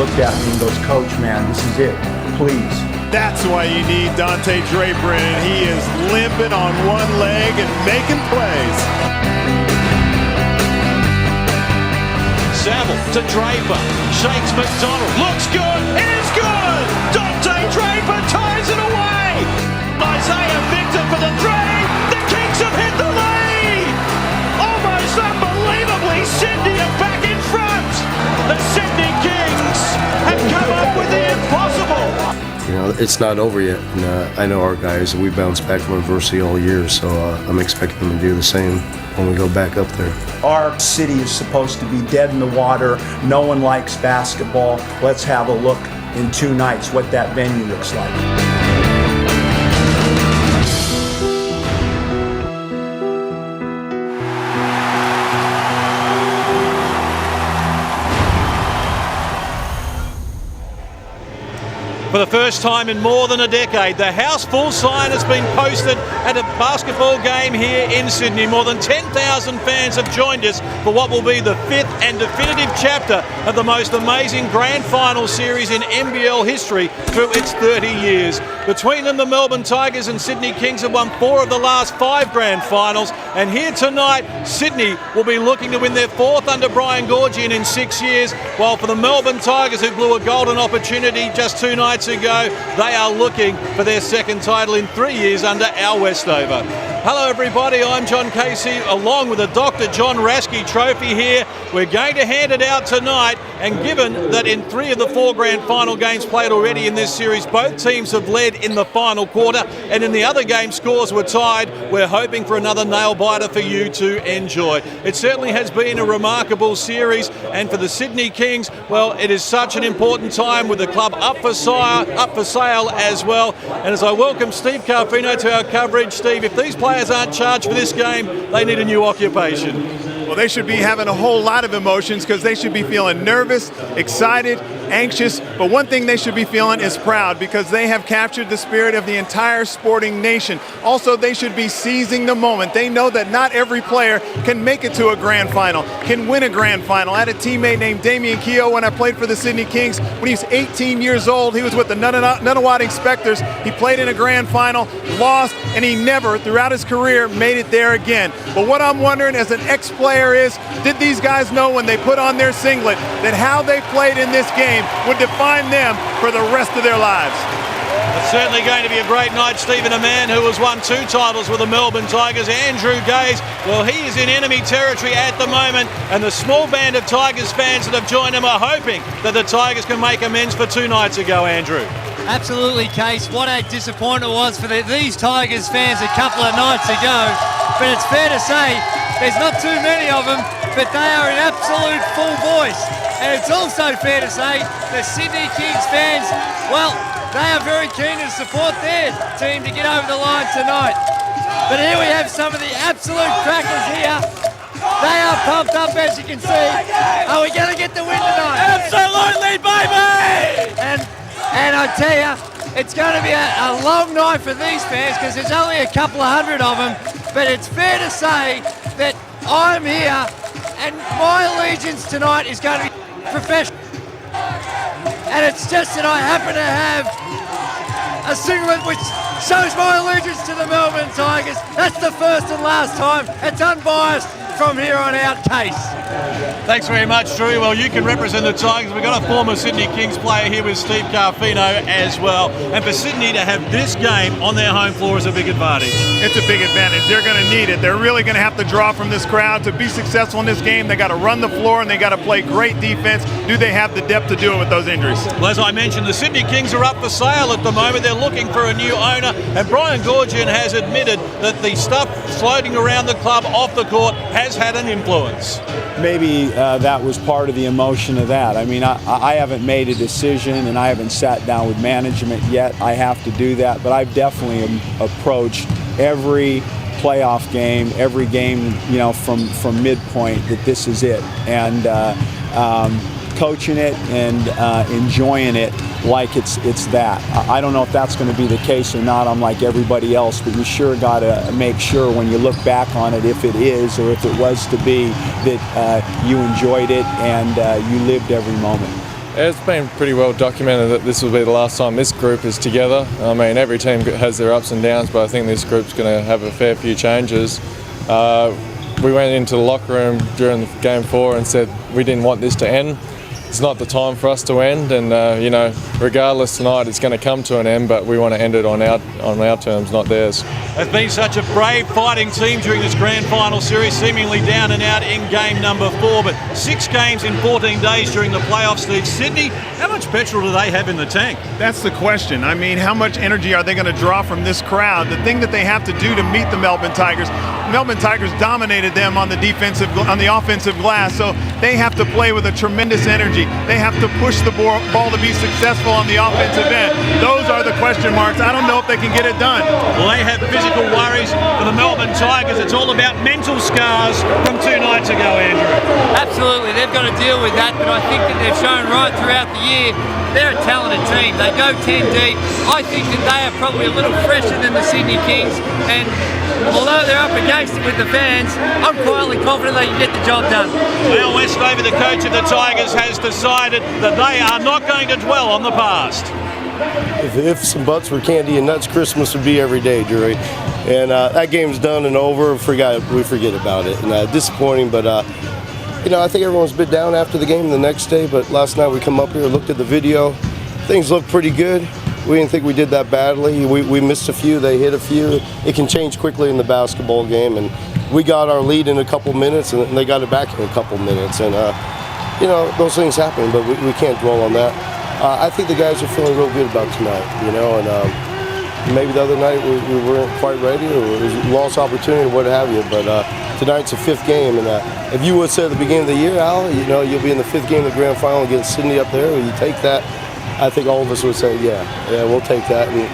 looked at me and goes, "Coach, man, this is it. Please." That's why you need Dante Draper, and he is limping on one leg and making plays. Saville to Draper, shakes McDonald, looks good, it is good! Dante Draper ties it away! Isaiah Victor for the three, the Kings have hit the lead! Almost unbelievably, Sydney are back in front! The Sydney Kings have come up with the impossible! You know, it's not over yet, and I know our guys, we bounce back from adversity all year, so I'm expecting them to do the same when we go back up there. Our city is supposed to be dead in the water. No one likes basketball. Let's have a look in 2 nights what that venue looks like. For the first time in more than a decade, the house full sign has been posted at a basketball game here in Sydney. More than 10,000 fans have joined us for what will be the 5th and definitive chapter of the most amazing grand final series in NBL history through its 30 years. Between them, the Melbourne Tigers and Sydney Kings have won 4 of the last 5 grand finals. And here tonight, Sydney will be looking to win their 4th under Brian Goorjian in 6 years, while for the Melbourne Tigers, who blew a golden opportunity just 2 nights ago, they are looking for their 2nd title in 3 years under Al Westover. Hello everybody, I'm John Casey along with the Dr. John Rasky Trophy here. We're going to hand it out tonight, and given that in 3 of the 4 grand final games played already in this series, both teams have led in the final quarter, and in the other game scores were tied, we're hoping for another nail-biter for you to enjoy. It certainly has been a remarkable series, and for the Sydney Kings, well, it is such an important time with the club up for sale as well. And as I welcome Steve Carfino to our coverage, Steve, if these players aren't charged for this game, they need a new occupation. Well, they should be having a whole lot of emotions because they should be feeling nervous, excited, anxious, but one thing they should be feeling is proud because they have captured the spirit of the entire sporting nation. Also, they should be seizing the moment. They know that not every player can make it to a grand final, can win a grand final. I had a teammate named Damian Keogh when I played for the Sydney Kings. When he was 18 years old, he was with the Nunawading Spectres. He played in a grand final, lost, and he never, throughout his career, made it there again. But what I'm wondering as an ex-player is, did these guys know when they put on their singlet that how they played in this game would define them for the rest of their lives? It's certainly going to be a great night, Stephen. A man who has won 2 titles with the Melbourne Tigers, Andrew Gaze. Well, he is in enemy territory at the moment, and the small band of Tigers fans that have joined him are hoping that the Tigers can make amends for 2 nights ago, Andrew. Absolutely, Case. What a disappointment it was for these Tigers fans a couple of nights ago. But it's fair to say there's not too many of them, but they are in absolute full voice. And it's also fair to say the Sydney Kings fans, well, they are very keen to support their team to get over the line tonight. But here we have some of the absolute crackers here. They are pumped up, as you can see. Are we going to get the win tonight? Absolutely, baby! And I tell you, it's going to be a long night for these fans because there's only a couple of hundred of them. But it's fair to say that I'm here and my allegiance tonight is going to be professional. And it's just that I happen to have a singlet which shows my allegiance to the Melbourne Tigers. That's the first and last time. It's unbiased from here on out, Case. Thanks very much, Drew. Well, you can represent the Tigers. We've got a former Sydney Kings player here with Steve Carfino as well. And for Sydney to have this game on their home floor is a big advantage. It's a big advantage. They're going to need it. They're really going to have to draw from this crowd to be successful in this game. They got to run the floor and they got to play great defense. Do they have the depth to do it with those injuries? Well, as I mentioned, the Sydney Kings are up for sale at the moment. They're looking for a new owner, and Brian Goorjian has admitted that the stuff floating around the club off the court has had an influence. Maybe that was part of the emotion of that. I mean, I haven't made a decision and I haven't sat down with management yet. I have to do that, but I've definitely approached every playoff game, every game, you know, from midpoint that this is it, and coaching it and enjoying it like it's that. I don't know if that's going to be the case or not. I'm like everybody else, but you sure got to make sure when you look back on it, if it is or if it was to be, that you enjoyed it and you lived every moment. It's been pretty well documented that this will be the last time this group is together. I mean, every team has their ups and downs, but I think this group's going to have a fair few changes. We went into the locker room during Game 4 and said we didn't want this to end. It's not the time for us to end, and you know, regardless tonight, it's going to come to an end. But we want to end it on our terms, not theirs. They've been such a brave fighting team during this grand final series, seemingly down and out in game number 4. But 6 games in 14 days during the playoffs. Steve, Sydney, how much petrol do they have in the tank? That's the question. I mean, how much energy are they going to draw from this crowd? The thing that they have to do to meet the Melbourne Tigers dominated them on the offensive glass, so they have to play with a tremendous energy. They have to push the ball to be successful on the offensive end. Those are the question marks. I don't know if they can get it done. Well, they have physical worries for the Melbourne Tigers. It's all about mental scars from 2 nights ago, Andrew. Absolutely, they've got to deal with that, but I think that they've shown right throughout the year they're a talented team. They go 10 deep. I think that they are probably a little fresher than the Sydney Kings, and although they're up against it with the fans, I'm quietly confident they can get the job done. Well, Westover, the coach of the Tigers, has decided that they are not going to dwell on the past. If ifs and buts were candy and nuts, Christmas would be every day, Drury. And that game's done and over. We forget about it. And disappointing, but you know, I think everyone's a bit down after the game the next day. But last night we come up here, looked at the video. Things looked pretty good. We didn't think we did that badly. We missed a few. They hit a few. It can change quickly in the basketball game, and we got our lead in a couple minutes, and they got it back in a couple minutes. And you know, those things happen, but we can't dwell on that. I think the guys are feeling real good about tonight, you know, and maybe the other night we weren't quite ready, or it was a lost opportunity, or what have you. But tonight's a 5th game, and if you would say at the beginning of the year, Al, you know, you'll be in the 5th game of the grand final against Sydney up there, you take that, I think all of us would say, yeah, we'll take that. And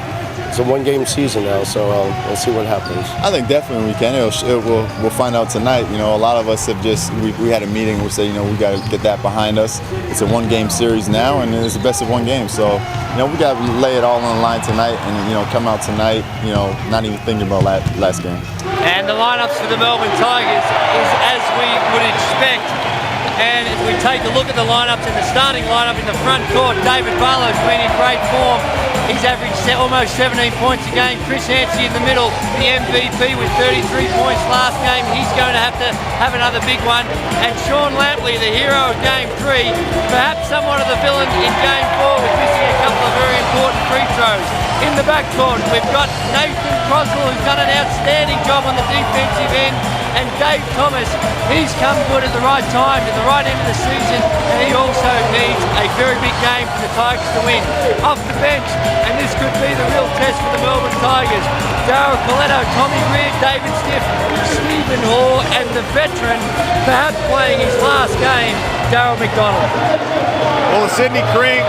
it's a 1-game season now, so we'll see what happens. I think definitely we can. We'll find out tonight. You know, a lot of us have we had a meeting. We said, you know, we got to get that behind us. It's a 1-game series now, and it's the best of 1 game. So, you know, we got to lay it all on the line tonight, and you know, come out tonight, you know, not even thinking about last game. And the lineups for the Melbourne Tigers is as we would expect. And if we take a look at the lineups, in the starting lineup in the front court, David Barlow's been in great form. He's averaged almost 17 points a game. Chris Anstey in the middle, the MVP with 33 points last game. He's going to have another big one. And Sean Lampley, the hero of Game 3, perhaps somewhat of the villain in Game 4, with missing a couple of very important free throws. In the backcourt, we've got Nathan Croswell, who's done an outstanding job on the defensive end, and Dave Thomas. He's come good at the right time, at the right end of the season, and he also needs a very big game for the Tigers to win. Off the bench, and this could be the real test for the Melbourne Tigers, Darryl Coletto, Tommy Greer, David Stiff, Stephen Hoare, and the veteran, perhaps playing his last game, Darryl McDonald. Well, the Sydney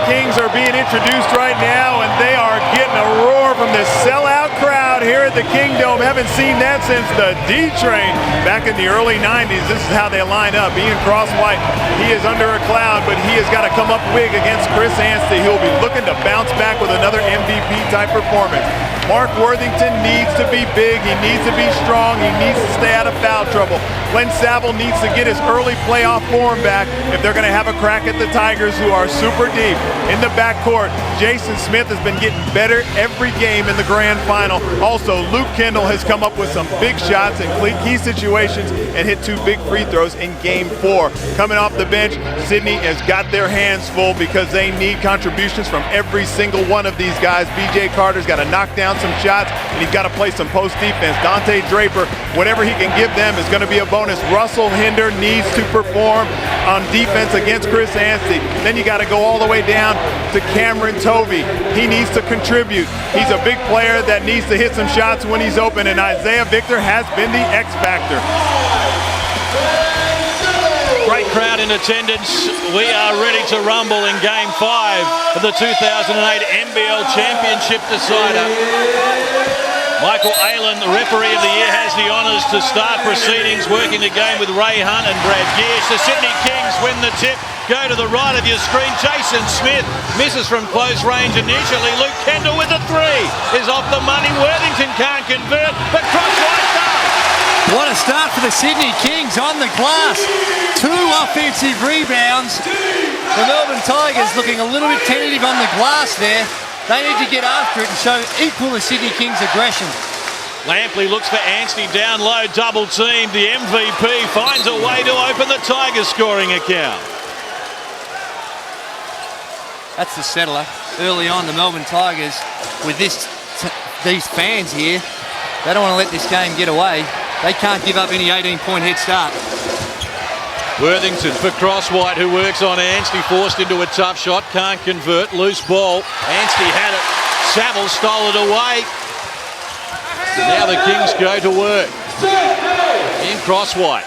Kings are being introduced right now, and they are getting a roar from this sellout crowd here at the Kingdome. Haven't seen that since the D-Train back in the early 90s. This is how they line up. Ian Crosswhite, he is under a cloud, but he has got to come up big against Chris Anstey, who will be looking to bounce back with another MVP-type performance. Mark Worthington needs to be big. He needs to be strong. He needs to stay out of foul trouble. Glenn Saville needs to get his early playoff form back if they're going to have a crack at the Tigers, who are super deep. In the backcourt, Jason Smith has been getting better every game in the grand final. Also, Luke Kendall has come up with some big shots in key situations and hit 2 big free throws in Game 4. Coming off the bench, Sydney has got their hands full because they need contributions from every single one of these guys. B.J. Carter's got to knock down some shots, and he's got to play some post defense. Dante Draper, whatever he can give them is going to be a bonus. Russell Hinder needs to perform on defense against Chris Anstey. Then you got to go all the way down to Cameron Tovey. He needs to contribute. He's a big player that needs to hit some shots when he's open, and Isaiah Victor has been the X factor. Great crowd in attendance. We are ready to rumble in Game 5 of the 2008 NBL Championship decider. Michael Aylen, the referee of the year, has the honours to start proceedings, working the game with Ray Hunt and Brad Gears. The Sydney Kings win the tip. Go to the right of your screen. Jason Smith misses from close range initially. Luke Kendall with a 3 is off the money. Worthington can't convert, but Crosswhite does. What a start for the Sydney Kings on the glass. 2 offensive rebounds. The Melbourne Tigers looking a little bit tentative on the glass there. They need to get after it and show equal to Sydney Kings' aggression. Lampley looks for Anstey down low, double team. The MVP finds a way to open the Tigers scoring account. That's the settler. Early on, the Melbourne Tigers, with these fans here, they don't want to let this game get away. They can't give up any 18-point head start. Worthington for Crosswhite, who works on Anstey, forced into a tough shot, can't convert, loose ball. Anstey had it, Saville stole it away. Now the Kings go to work. In Crosswhite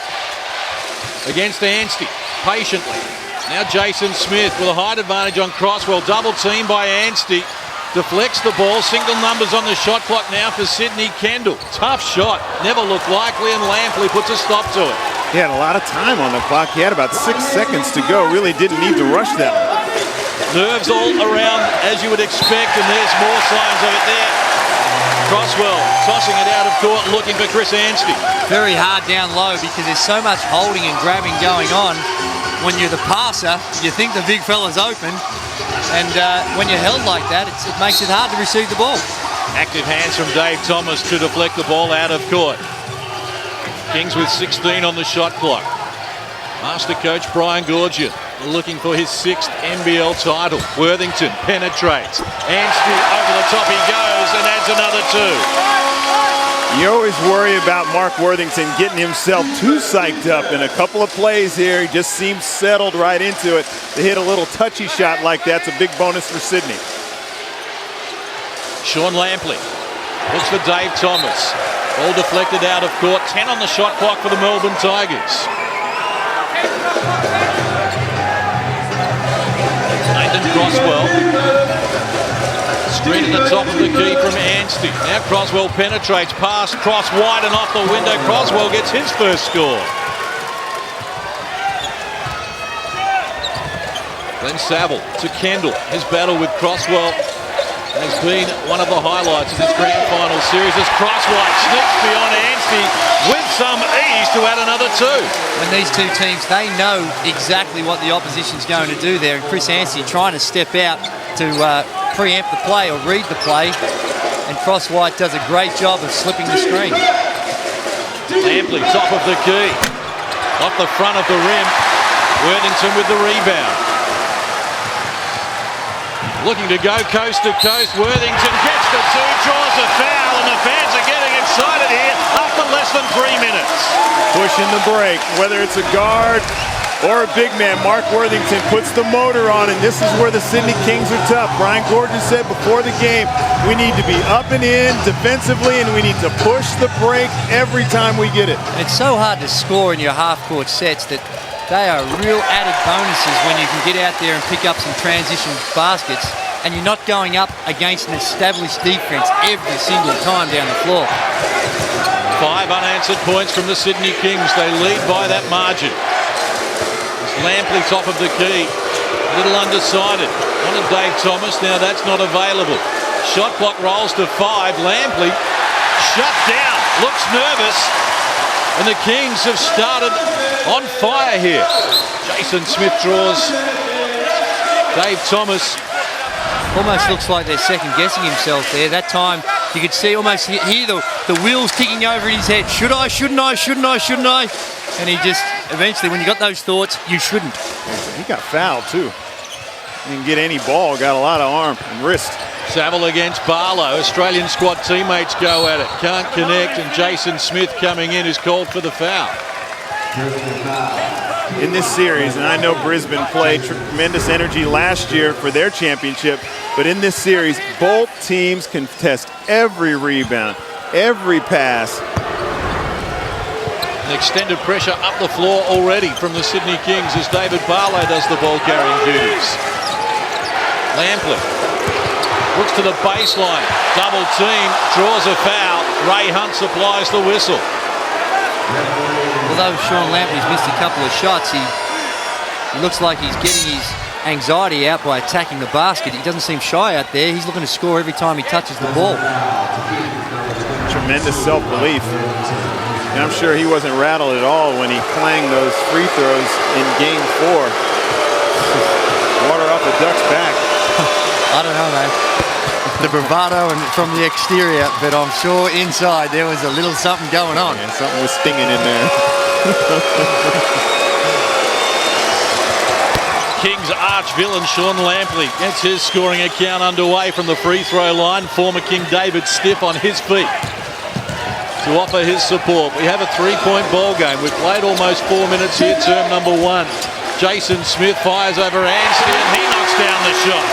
against Anstey, patiently. Now Jason Smith with a height advantage on Crosswell, double team by Anstey. Deflects the ball, single numbers on the shot clock now for Sydney. Kendall, tough shot, never looked likely, and Lampley puts a stop to it. He had a lot of time on the clock. He had about 6 seconds to go. Really didn't need to rush that one. Nerves all around, as you would expect, and there's more signs of it there. Crosswell tossing it out of court, looking for Chris Anstey. Very hard down low because there's so much holding and grabbing going on. When you're the passer, you think the big fella's open, and when you're held like that, it makes it hard to receive the ball. Active hands from Dave Thomas to deflect the ball out of court. Kings with 16 on the shot clock. Master coach Brian Goorjian looking for his 6th NBL title. Worthington penetrates. Anstey over the top he goes and adds another 2. You always worry about Mark Worthington getting himself too psyched up. In a couple of plays here, he just seems settled right into it. To hit a little touchy shot like that's a big bonus for Sydney. Sean Lampley looks for Dave Thomas. All deflected out of court. 10 on the shot clock for the Melbourne Tigers. Nathan Crosswell. Screen at the top of the key from Anstey. Now Crosswell penetrates past Cross wide and off the window. Crosswell gets his first score. Then Saville to Kendall. His battle with Crosswell has been one of the highlights of this grand final series as Crosswhite sneaks beyond Anstey with some ease to add another 2. When these two teams, they know exactly what the opposition's going to do there, and Chris Anstey trying to step out to preempt the play or read the play, and Crosswhite does a great job of slipping the screen. Lampley, top of the key, off the front of the rim. Worthington with the rebound. Looking to go coast to coast. Worthington gets the 2, draws a foul, and the fans are getting excited here after less than 3 minutes. Pushing the break, whether it's a guard or a big man, Mark Worthington puts the motor on, and this is where the Sydney Kings are tough. Brian Goorjian said before the game, we need to be up and in defensively, and we need to push the break every time we get it. And it's so hard to score in your half-court sets that they are real added bonuses when you can get out there and pick up some transition baskets and you're not going up against an established defense every single time down the floor. 5 unanswered points from the Sydney Kings. They lead by that margin. Lampley top of the key. A little undecided. Wanted Dave Thomas. Now that's not available. Shot clock rolls to 5. Lampley shut down. Looks nervous. And the Kings have started on fire here. Jason Smith draws Dave Thomas. Almost looks like they're second-guessing himself there. That time you could see, almost hear the wheels ticking over in his head. Should I, shouldn't I, shouldn't I, shouldn't I? And he just, eventually, when you got those thoughts, you shouldn't. He got fouled, too. Didn't get any ball, got a lot of arm and wrist. Saville against Barlow. Australian squad teammates go at it. Can't connect, and Jason Smith coming in is called for the foul. In this series, and I know Brisbane played tremendous energy last year for their championship, but in this series, both teams contest every rebound, every pass. An extended pressure up the floor already from the Sydney Kings as David Barlow does the ball carrying duties. Lampley looks to the baseline, double team, draws a foul. Ray Hunt supplies the whistle. Although Sean Lampley's missed a couple of shots, he looks like he's getting his anxiety out by attacking the basket. He doesn't seem shy out there. He's looking to score every time he touches the ball. Tremendous self-belief. And I'm sure he wasn't rattled at all when he clanged those free throws in Game 4. Ducks back. I don't know, mate. The bravado and from the exterior, but I'm sure inside there was a little something going on. Yeah, something was stinging in there. Kings arch villain Sean Lampley gets his scoring account underway from the free throw line. Former King David Stiff on his feet to offer his support. We have a 3-point ball game. We've played almost 4 minutes here, term number 1. Jason Smith fires over Anstey and he knocks down the shot.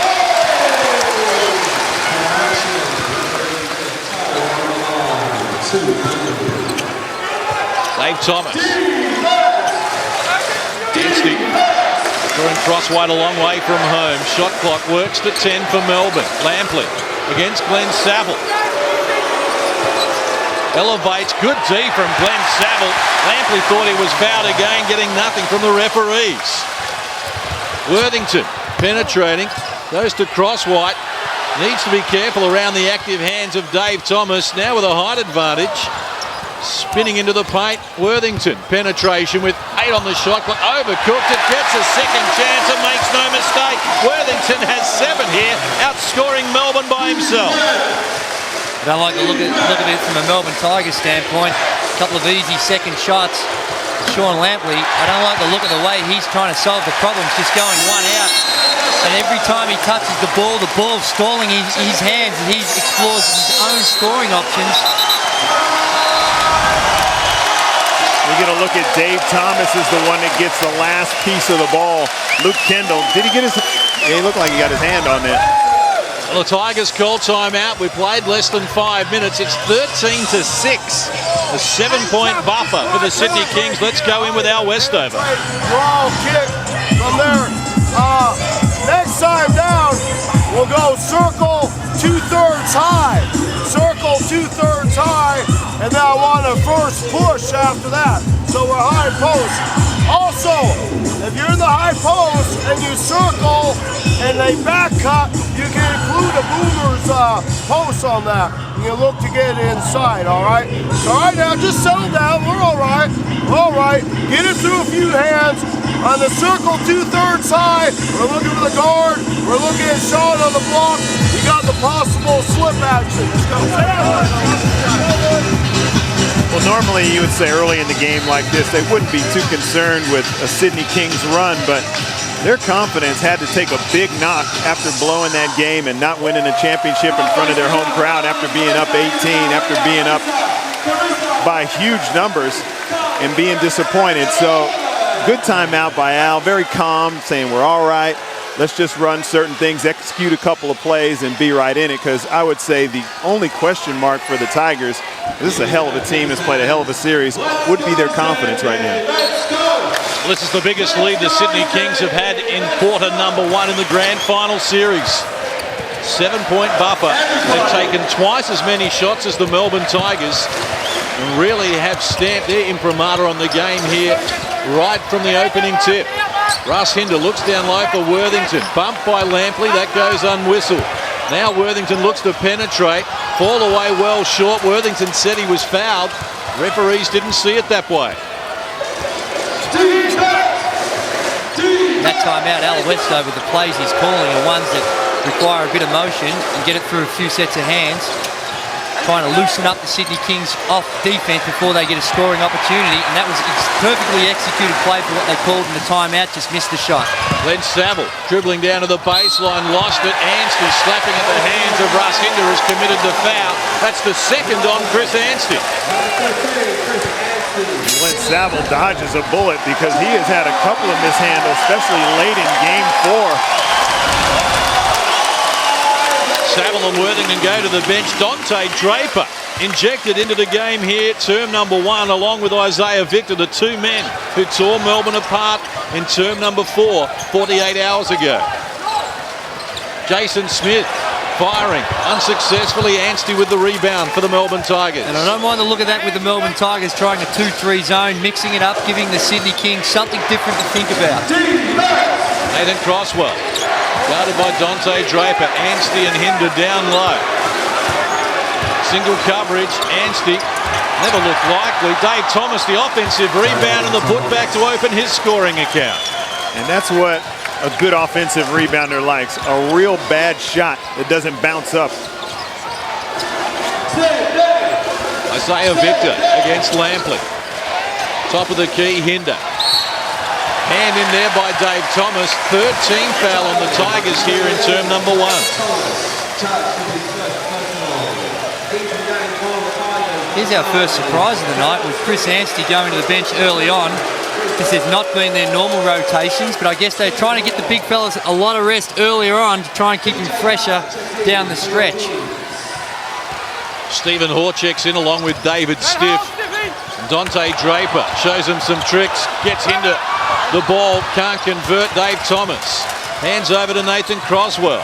Dave Thomas. Anstey drawing crosswide a long way from home. Shot clock works to 10 for Melbourne. Lampley against Glenn Saville. Elevates, good D from Glenn Saville. Lampley thought he was fouled again, getting nothing from the referees. Worthington penetrating, goes to Crosswhite. Needs to be careful around the active hands of Dave Thomas. Now with a height advantage. Spinning into the paint, Worthington. Penetration with 8 on the shot clock. Overcooked it, gets a second chance and makes no mistake. Worthington has 7 here, outscoring Melbourne by himself. I don't like to look at it from a Melbourne Tigers standpoint. A couple of easy second shots. Sean Lampley, I don't like to look at the way he's trying to solve the problems, just going one out. And every time he touches the ball's stalling his hands and he explores his own scoring options. We're going to look at Dave Thomas as the one that gets the last piece of the ball. Luke Kendall, did he get his... Yeah, he looked like he got his hand on that. Well, the Tigers call timeout. We played less than 5 minutes. It's 13-6. A 7-point buffer for the Sydney Kings. Let's go in with Al Westover. Draw kick from there. Next time down, we'll go circle 2/3 high. Circle 2/3 high, and then I want a first push after that. So we're high post. Also, if you're in the high post and you circle and they back cut, you can include a boomer's post on that. You can look to get it inside, all right? So right now, just settle down. We're all right. All right. Get it through a few hands. On the circle 2/3 high, we're looking for the guard. We're looking at shot on the block. We got the possible slip action. Let's go. Well, normally you would say early in the game like this, they wouldn't be too concerned with a Sydney Kings run, but their confidence had to take a big knock after blowing that game and not winning a championship in front of their home crowd after being up 18, after being up by huge numbers and being disappointed. So good timeout by Al, very calm, saying we're all right. Let's just run certain things, execute a couple of plays, and be right in it, because I would say the only question mark for the Tigers, this is a hell of a team, has played a hell of a series, would be their confidence right now. Well, this is the biggest lead the Sydney Kings have had in quarter number 1 in the grand final series. 7-point buffer. They've taken twice as many shots as the Melbourne Tigers and really have stamped their imprimatur on the game here right from the opening tip. Russ Hinder looks down low for Worthington. Bumped by Lampley, that goes unwhistled. Now Worthington looks to penetrate. Fall away well short. Worthington said he was fouled. Referees didn't see it that way. That time out, Al Westover, the plays he's calling are ones that require a bit of motion and get it through a few sets of hands. Trying to loosen up the Sydney Kings off defense before they get a scoring opportunity, and that was a perfectly executed play for what they called in the timeout, just missed the shot. Glenn Saville dribbling down to the baseline, lost it. Anstey slapping at the hands of Russ Hinder has committed the foul. That's the second on Chris Anstey. Glenn Saville dodges a bullet because he has had a couple of mishandles, especially late in game 4. Saville and Worthington go to the bench. Dante Draper injected into the game here, term number 1, along with Isaiah Victor, the 2 men who tore Melbourne apart in term number 4, 48 hours ago. Jason Smith firing unsuccessfully. Anstey with the rebound for the Melbourne Tigers. And I don't mind the look of that with the Melbourne Tigers trying a 2-3 zone, mixing it up, giving the Sydney Kings something different to think about. Nathan Crosswell guarded by Dante Draper. Anstey and Hinder down low. Single coverage. Anstey never looked likely. Dave Thomas, the offensive rebound and the putback to open his scoring account. And that's what a good offensive rebounder likes. A real bad shot that doesn't bounce up. Isaiah Victor against Lampley. Top of the key, Hinder. Hand in there by Dave Thomas. Third team foul on the Tigers here in term number 1. Here's our first surprise of the night with Chris Anstey going to the bench early on. This has not been their normal rotations, but I guess they're trying to get the big fellas a lot of rest earlier on to try and keep them fresher down the stretch. Stephen Hoare checks in along with David Stiff. Dante Draper shows him some tricks. Gets into the ball, can't convert. Dave Thomas hands over to Nathan Croswell.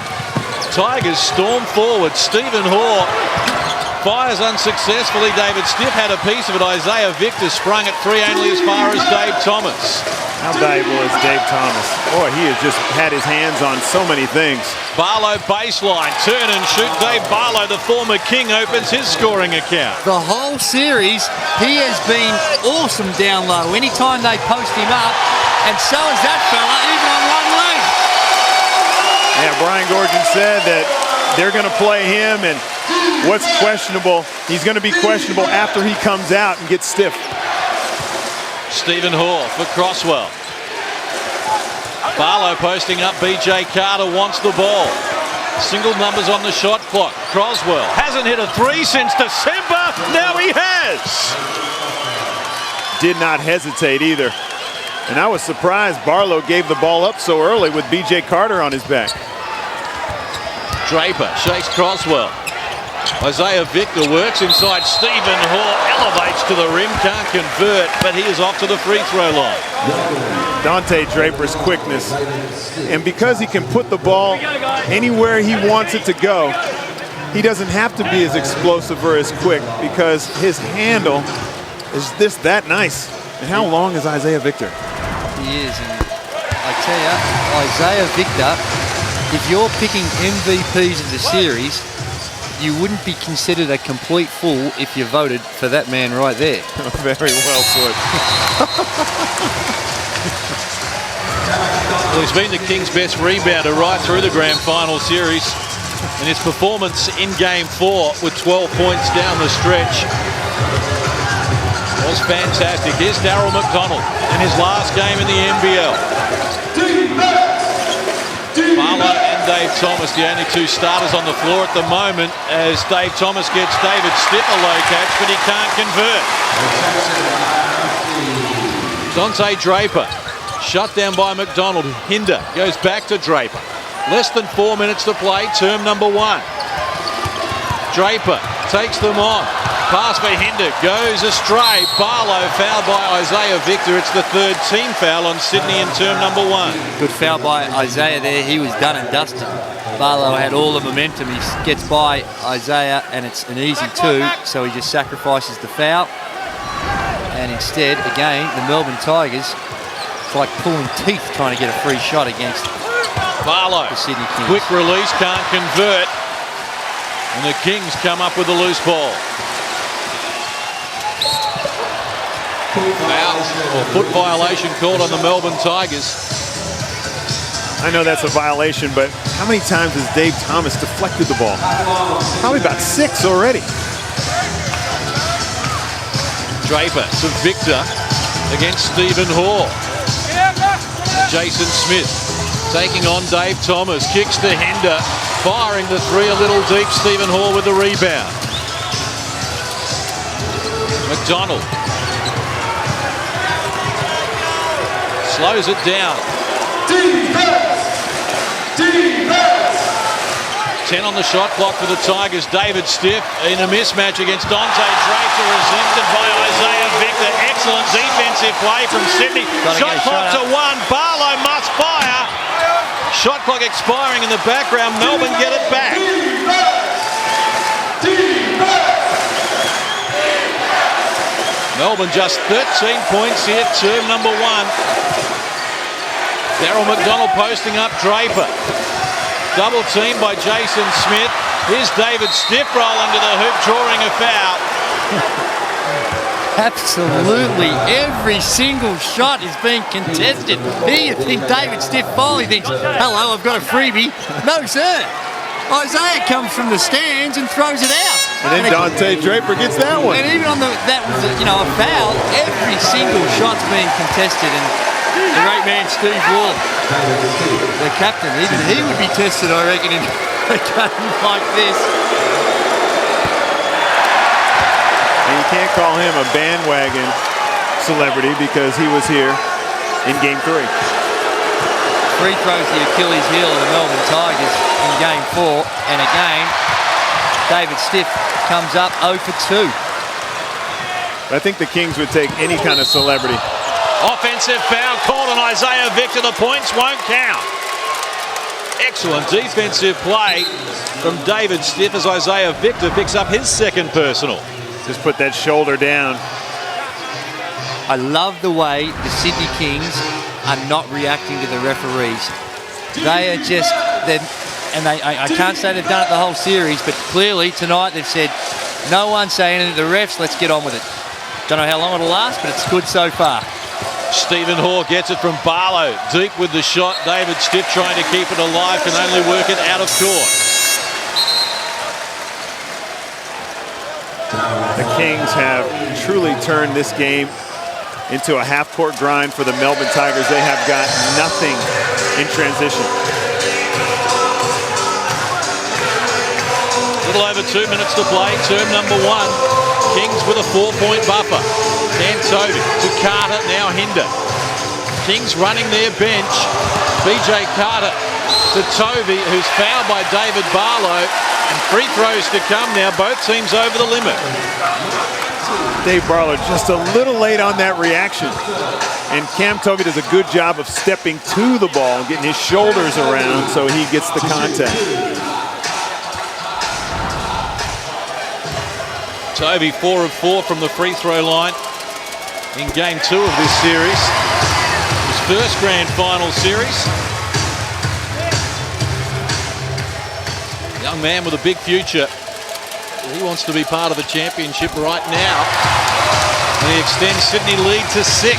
Tigers storm forward. Stephen Hoare fires unsuccessfully. David Stiff had a piece of it. Isaiah Victor sprung at 3 only as far as Dave Thomas. How valuable is Dave Thomas? Boy, he has just had his hands on so many things. Barlow baseline, turn and shoot. Dave Barlow, the former King, opens his scoring account. The whole series, he has been awesome down low. Anytime they post him up, and so is that fella, even on one leg. Yeah, Brian Gorgon said that they're going to play him, and what's questionable, he's going to be questionable after he comes out and gets stiff. Stephen Hoare for Croswell. Barlow posting up. BJ Carter wants the ball. Single numbers on the shot clock. Croswell hasn't hit a 3 since December. Now he has. Did not hesitate either. And I was surprised Barlow gave the ball up so early with BJ Carter on his back. Draper shakes Croswell. Isaiah Victor works inside. Stephen Hoare elevates to the rim, can't convert, but he is off to the free throw line. Dante Draper's quickness, and because he can put the ball anywhere he wants it to go, he doesn't have to be as explosive or as quick because his handle is that nice. And how long is Isaiah Victor? He is, and I tell you, Isaiah Victor, if you're picking MVPs of the series, you wouldn't be considered a complete fool if you voted for that man right there. Very well put. Well, he's been the Kings' best rebounder right through the grand final series, and his performance in game 4 with 12 points down the stretch was fantastic. Here's Darryl McDonald in his last game in the NBL. Barlow and Dave Thomas, the only 2 starters on the floor at the moment, as Dave Thomas gets David Stiff a low catch, but he can't convert. Dante Draper, shut down by McDonald. Hinder goes back to Draper. Less than 4 minutes to play, term number 1. Draper takes them on. Pass for Hinder goes astray. Barlow fouled by Isaiah Victor. It's the 3rd team foul on Sydney in term number 1. Good foul by Isaiah there. He was done and dusted. Barlow had all the momentum. He gets by Isaiah, and it's an easy 2, so he just sacrifices the foul. And instead, again, the Melbourne Tigers, it's like pulling teeth trying to get a free shot against Barlow. The Sydney Kings. Quick release, can't convert. And the Kings come up with a loose ball. Foul or foot violation called on the Melbourne Tigers. I know that's a violation, but how many times has Dave Thomas deflected the ball? Probably about 6 already. Draper to Victor against Stephen Hoare. Jason Smith taking on Dave Thomas. Kicks to Hinder. Firing the 3 a little deep. Stephen Hoare with the rebound. McDonald slows it down. 10 on the shot clock for the Tigers. David Stiff in a mismatch against Dante Draper, resisted by Isaiah Victor. Excellent defensive play from Sydney. Shot clock to 1. Barlow must fire. Shot clock expiring in the background. Melbourne get it back. Melbourne just 13 points here, term number 1. Darryl McDonald posting up Draper. Double team by Jason Smith. Here's David Stiff rolling to the hoop, drawing a foul. Absolutely every single shot is being contested. Here you think David Stiff finally thinks, hello, I've got a freebie. No, sir. Isaiah comes from the stands and throws it out. And then Dante Draper gets that one. And even on that was a foul. Every single shot's being contested, and the great man Steve Wall, the captain, even he would be tested, I reckon, in a game like this. And you can't call him a bandwagon celebrity because he was here in Game 3. Free throws the Achilles heel of the Melbourne Tigers in Game 4, and again, David Stiff comes up 0 for 2. I think the Kings would take any kind of celebrity. Offensive foul called on Isaiah Victor. The points won't count. Excellent defensive play from David Stiff as Isaiah Victor picks up his second personal. Just put that shoulder down. I love the way the Sydney Kings are not reacting to the referees. They are just, I can't say they've done it the whole series, but clearly tonight they've said, no one's saying anything to the refs, let's get on with it. Don't know how long it'll last, but it's good so far. Stephen Hoare gets it from Barlow. Deep with the shot. David Stiff trying to keep it alive, can only work it out of court. The Kings have truly turned this game into a half-court grind for the Melbourne Tigers. They have got nothing in transition. A little over 2 minutes to play, term number 1. Kings with a 4-point buffer. Dan Tovey to Carter, now Hinder. Kings running their bench. BJ Carter to Tovey, who's fouled by David Barlow. And free throws to come now, both teams over the limit. Dave Barlow just a little late on that reaction. And Cam Tovey does a good job of stepping to the ball and getting his shoulders around so he gets the contact. Tovey 4 of 4 from the free throw line in Game 2 of this series. His first grand final series. Young man with a big future. He wants to be part of a championship right now. And he extends Sydney lead to 6.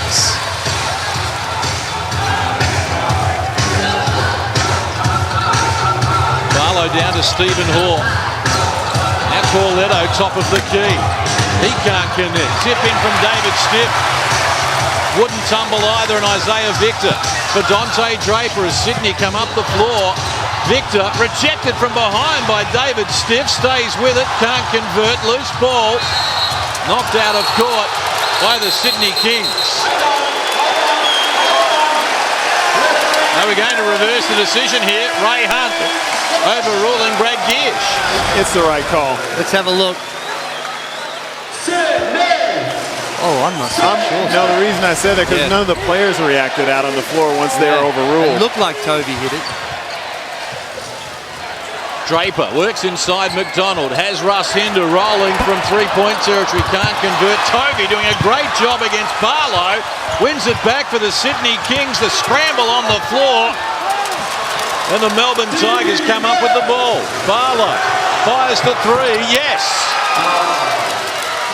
Barlow down to Stephen Hoare. Now Corletto top of the key. He can't connect. Tip in from David Stiff. Wouldn't tumble either, and Isaiah Victor for Dante Draper as Sydney come up the floor. Victor rejected from behind by David Stiff, stays with it, can't convert, loose ball, knocked out of court by the Sydney Kings. Now we're going to reverse the decision here. Ray Hunt overruling Brad Giersch. It's the right call. Let's have a look. Oh, I'm not so sure. No, the reason I said that because none of the players reacted out on the floor once they were overruled. It looked like Tovey hit it. Draper works inside McDonald, has Russ Hinder rolling from three-point territory, can't convert. Tovey doing a great job against Barlow, wins it back for the Sydney Kings. The scramble on the floor, and the Melbourne Tigers come up with the ball. Barlow fires the 3, yes!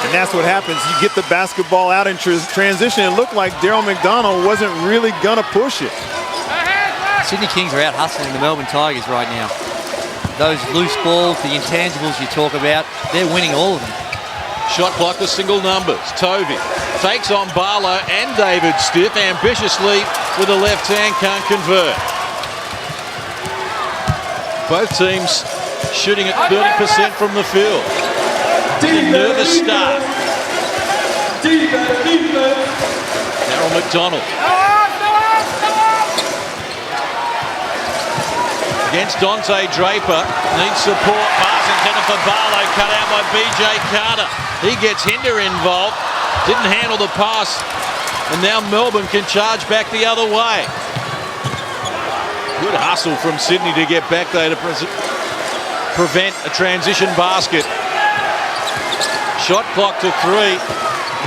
And that's what happens. You get the basketball out in transition. It looked like Daryl McDonald wasn't really gonna push it. Sydney Kings are out hustling the Melbourne Tigers right now. Those loose balls, the intangibles you talk about, they're winning all of them. Shot clock with single numbers. Tovey takes on Barlow and David Stiff ambitiously with the left hand, can't convert. Both teams shooting at 30% from the field. A nervous start. Daryl McDonald. Against Dante Draper, needs support, pass intended for Barlow, cut out by BJ Carter. He gets Hinder involved, didn't handle the pass, and now Melbourne can charge back the other way. Good hustle from Sydney to get back there to prevent a transition basket. Shot clock to 3.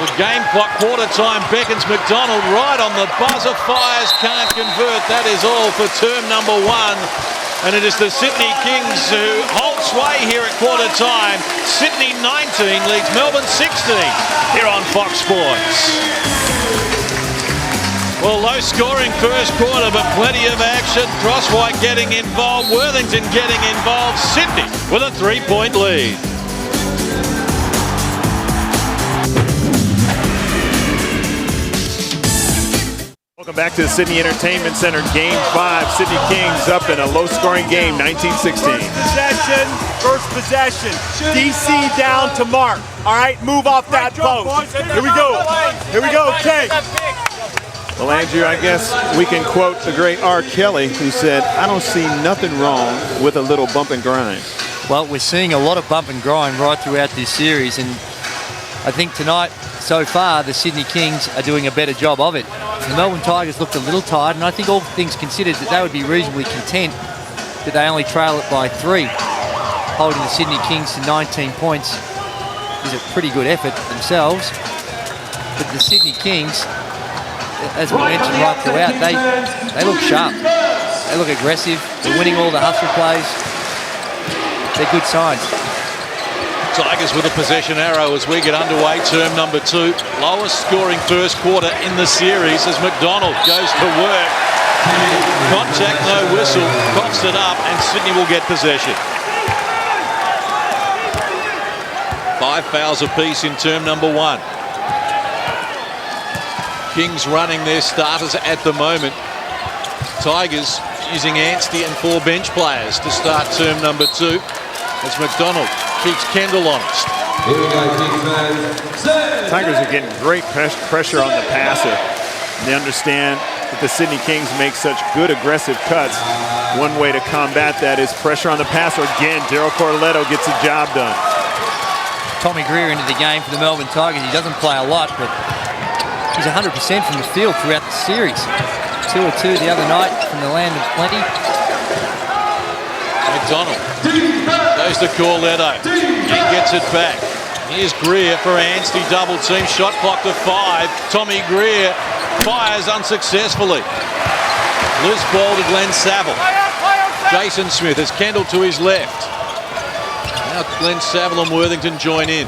The game clock, quarter time beckons. McDonald right on the buzzer, fires, can't convert. That is all for term number 1. And it is the Sydney Kings who hold sway here at quarter time. Sydney 19 leads Melbourne 16. here on Fox Sports. Well, low scoring first quarter, but plenty of action. Crosswhite getting involved, Worthington getting involved, Sydney with a 3-point lead. Welcome back to the Sydney Entertainment Center, Game 5. Sydney Kings up in a low-scoring game, 19-16. First possession. DC down to Mark. All right, move off that post. Here we go. Here we go, King. Well, Andrew, I guess we can quote the great R. Kelly, who said, "I don't see nothing wrong with a little bump and grind." Well, we're seeing a lot of bump and grind right throughout this series, and I think tonight, so far, the Sydney Kings are doing a better job of it. The Melbourne Tigers looked a little tired, and I think all things considered that they would be reasonably content that they only trail it by 3. Holding the Sydney Kings to 19 points is a pretty good effort themselves. But the Sydney Kings, as we mentioned right throughout, they look sharp. They look aggressive. They're winning all the hustle plays. They're good signs. Tigers with a possession arrow as we get underway, term number 2. Lowest scoring first quarter in the series as McDonald goes to work. Contact, no whistle, coughs it up, and Sydney will get possession. 5 fouls apiece in term number 1. Kings running their starters at the moment. Tigers using Anstey and 4 bench players to start term number 2 as McDonald keeps Kendall honest. Tigers are getting great pressure on the passer. They understand that the Sydney Kings make such good aggressive cuts. One way to combat that is pressure on the passer. Again, Daryl Corletto gets the job done. Tommy Greer into the game for the Melbourne Tigers. He doesn't play a lot, but he's 100% from the field throughout the series. 2 of 2 the other night from the land of plenty. McDonald goes to Corletto. He gets it back. Here's Greer for Anstey, double team, shot clock to 5. Tommy Greer fires unsuccessfully. Loose ball to Glenn Saville. Jason Smith has Kendall to his left. Now Glenn Saville and Worthington join in.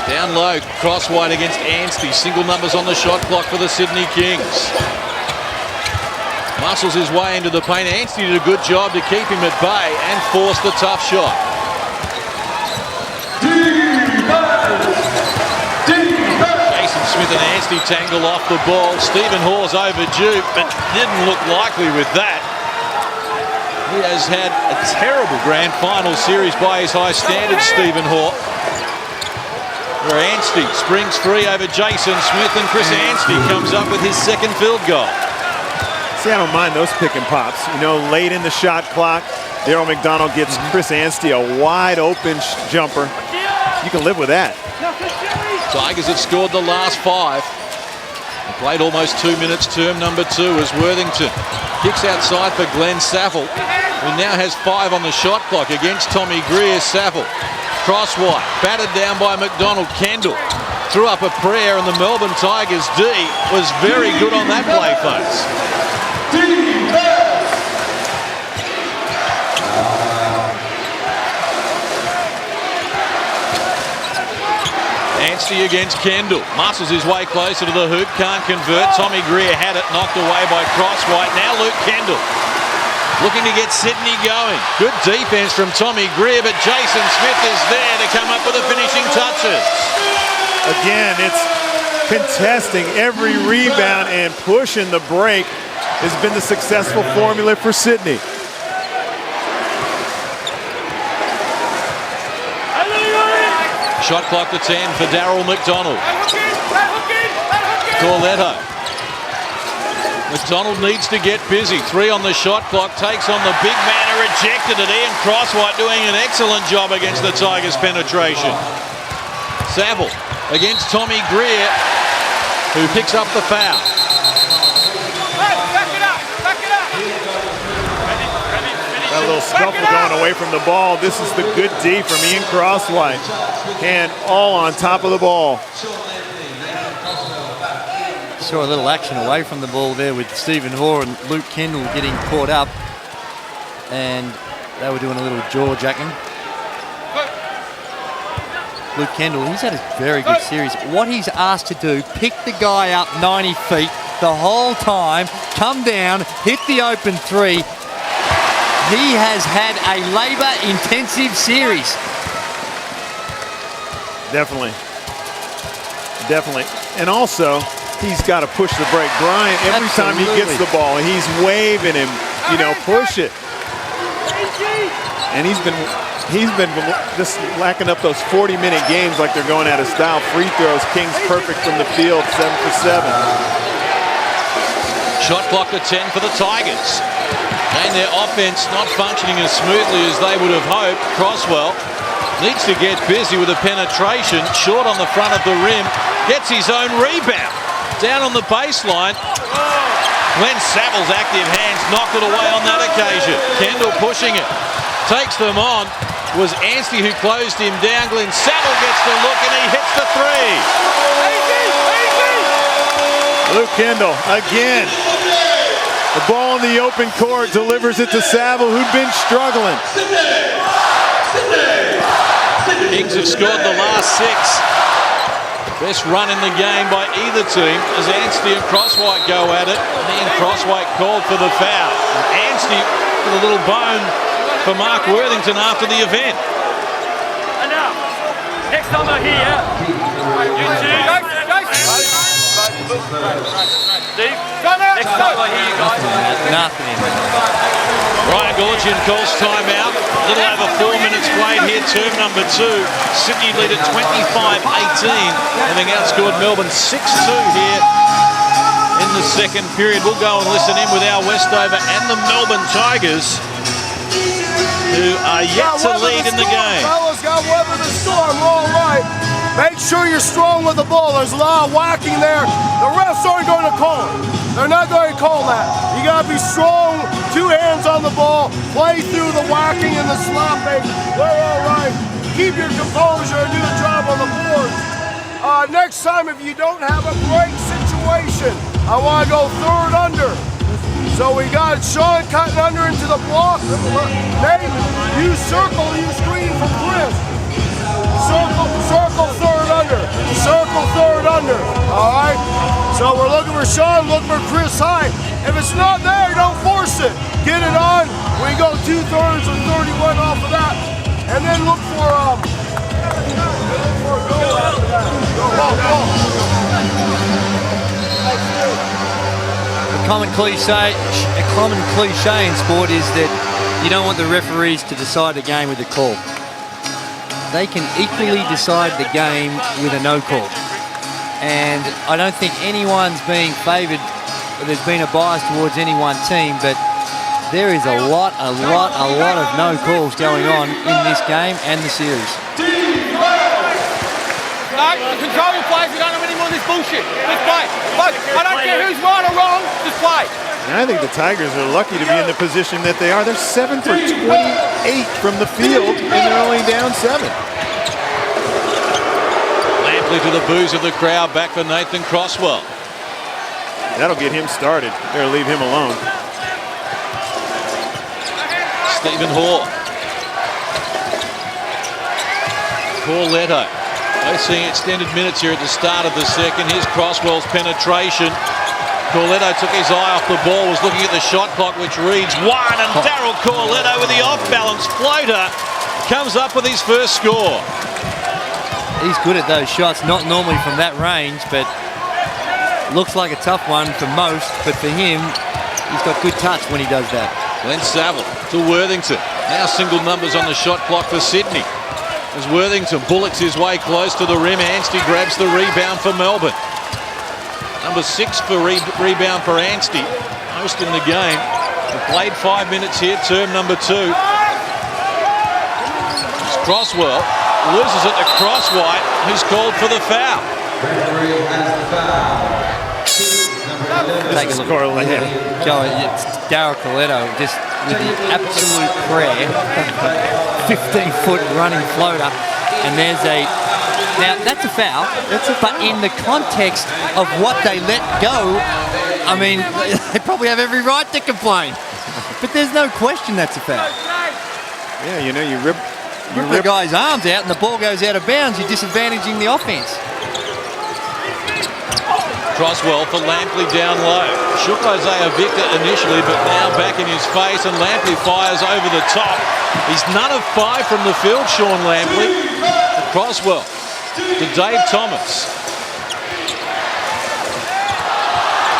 Down low, Crosswhite against Anstey. Single numbers on the shot clock for the Sydney Kings. Muscles his way into the paint. Anstey did a good job to keep him at bay and force the tough shot. Jason Smith and Anstey tangle off the ball. Stephen Hawes overdue, but didn't look likely with that. He has had a terrible grand final series by his high standards, Stephen Haw. Where Anstey springs free over Jason Smith, and Chris Anstey comes up with his second field goal. See, I don't mind those pick and pops. You know, late in the shot clock, Daryl McDonald gets Chris Anstey a wide open jumper. You can live with that. Tigers have scored the last 5. They played almost 2 minutes, term number 2 as Worthington kicks outside for Glenn Saville, who now has 5 on the shot clock against Tommy Greer. Saville, Crosswhite, battered down by McDonald. Kendall threw up a prayer, and the Melbourne Tigers D was very good on that play, folks. Anstey against Kendall. Muscles his way closer to the hoop. Can't convert. Tommy Greer had it knocked away by Crosswhite. Now Luke Kendall looking to get Sydney going. Good defense from Tommy Greer, but Jason Smith is there to come up with the finishing touches. Again, it's contesting every rebound and pushing the break has been the successful formula for Sydney. Shot clock to 10 for Daryl McDonald. Corletto. McDonald needs to get busy. 3 on the shot clock. Takes on the big man who rejected it. Ian Crosswhite doing an excellent job against the Tigers' penetration. Saville against Tommy Greer, who picks up the foul. A little scuffle going away from the ball. This is the good D from Ian Crosswhite. Hand all on top of the ball. Saw a little action away from the ball there with Stephen Haw and Luke Kendall getting caught up, and they were doing a little jaw jacking. Luke Kendall, he's had a very good series. What he's asked to do, pick the guy up 90 feet the whole time, come down, hit the open three. He has had a labour-intensive series. Definitely. And also, he's got to push the break. Bryant, every time he gets the ball, he's waving him, push it. And he's been just lacking up those 40-minute games like they're going out of style. Free throws, Kings perfect from the field, 7 for 7. Shot clock to 10 for the Tigers. And their offense not functioning as smoothly as they would have hoped. Crosswell needs to get busy with a penetration. Short on the front of the rim. Gets his own rebound. Down on the baseline. Glenn Savile's active hands knocked it away on that occasion. Kendall pushing it. Takes them on. Was Anstey who closed him down. Glenn Savile gets the look and he hits the three. Luke Kendall again. The ball in the open court, delivers it to Savile, who'd been struggling. Kings have scored the last 6. Best run in the game by either team as Anstey and Crosswhite go at it. And Crosswhite called for the foul. Anstey with a little bone for Mark Worthington after the event. And now, next time I hear you two, Steve, next time I hear you guys. Nothing. Ryan Gorgian calls timeout. A little over 4 minutes played here, term number 2. Sydney lead at 25-18, having outscored Melbourne 6-2 here in the second period. We'll go and listen in with our Westover and the Melbourne Tigers, who are yet to lead in the game. Fellas, got to weather the storm. We're all right. Make sure you're strong with the ball. There's a lot of whacking there. The refs aren't going to call it. They're not going to call that. You got to be strong, 2 hands on the ball, play through the whacking and the slapping. We're all right. Keep your composure and do the job on the boards. Next time, if you don't have a break situation, I want to go 3rd under. So we got Sean cutting under into the block. Nate, you circle, you screen from Chris. Circle 3rd under. Circle 3rd under. All right? So we're looking for Sean, looking for Chris high. If it's not there, don't force it. Get it on. We go 2/3 or 31 off of that. And then look for a goal after that. Go. A common cliche in sport is that you don't want the referees to decide the game with a call. They can equally decide the game with a no call. And I don't think anyone's being favoured. There's been a bias towards any one team, but there is a lot of no calls going on in this game and the series. Control your plays. We don't have any more of this bullshit. Let's play. Look, I don't care who's right or wrong. Just play. And I think the Tigers are lucky to be in the position that they are. They're 7 for 28 from the field, and they're only down 7. Lampley to the boos of the crowd, back for Nathan Crosswell. That'll get him started. Better leave him alone. Stephen Hoare. Corletto. They're seeing extended minutes here at the start of the second. Here's Crosswell's penetration. Corletto took his eye off the ball, was looking at the shot clock, which reads 1, and Daryl Corletto with the off-balance floater comes up with his first score. He's good at those shots, not normally from that range, but looks like a tough one for most, but for him, he's got good touch when he does that. Glenn Savile to Worthington. Now single numbers on the shot clock for Sydney. As Worthington bullets his way close to the rim, Anstey grabs the rebound for Melbourne. Number 6 for rebound for Anstey, most in the game. He played 5 minutes here, term number 2. It's Crosswell loses it to Crosswhite, who's called for the foul. Take a look. Joe, it's Daryl Corletto just with the absolute prayer, 15-foot running floater, and there's a. Now that's a foul, but in the context of what they let go, I mean, they probably have every right to complain. But there's no question that's a foul. Yeah, you know, you rip rip the guy's arms out and the ball goes out of bounds, you're disadvantaging the offense. Croswell for Lampley down low. Shook Isaiah Victor initially, but now back in his face, and Lampley fires over the top. He's none of 5 from the field, Sean Lampley. Croswell to Dave Thomas.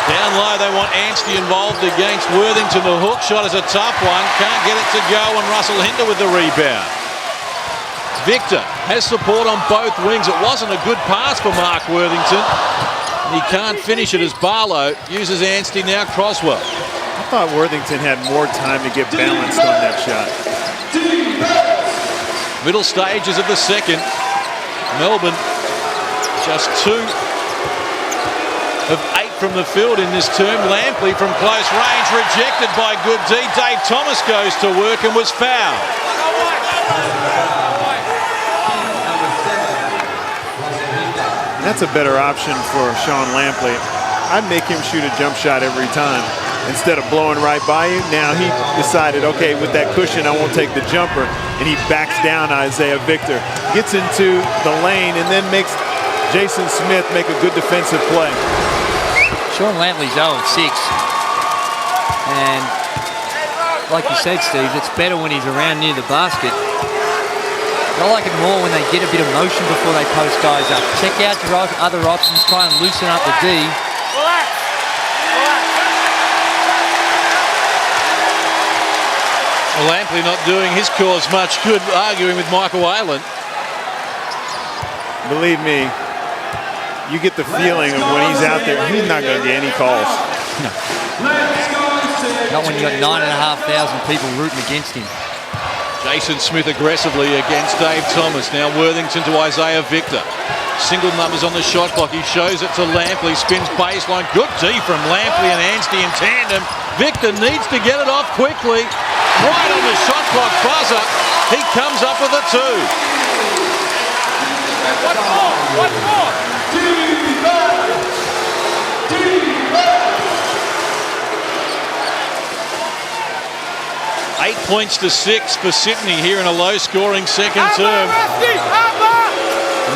Down low, they want Anstey involved against Worthington. The hook shot is a tough one. Can't get it to go, and Russell Hinder with the rebound. Victor has support on both wings. It wasn't a good pass for Mark Worthington. He can't finish it as Barlow uses Anstey now. Croswell. I thought Worthington had more time to get balanced on that shot. Middle stages of the second. Melbourne just 2 of 8 from the field in this term. Lampley from close range rejected by Good D. Dave Thomas goes to work and was fouled. That's a better option for Sean Lampley. I'd make him shoot a jump shot every time instead of blowing right by you. Now he decided, okay, with that cushion, I won't take the jumper, and he backs down Isaiah Victor, gets into the lane, and then makes Jason Smith make a good defensive play. Sean Lampley's 0-6. And like you said, Steve, it's better when he's around near the basket. I like it more when they get a bit of motion before they post guys up. Check out your other options, try and loosen up the D. Well, Lampley not doing his cause much good, arguing with Michael Whalen. Believe me, you get the feeling of when he's out there, he's not going to get any calls. No. Not when you've got 9,500 people rooting against him. Jason Smith aggressively against Dave Thomas. Now Worthington to Isaiah Victor. Single numbers on the shot clock. He shows it to Lampley. Spins baseline. Good D from Lampley and Anstey in tandem. Victor needs to get it off quickly. Right on the shot clock buzzer. He comes up with a 2. One more. 8 points to 6 for Sydney here in a low-scoring second term.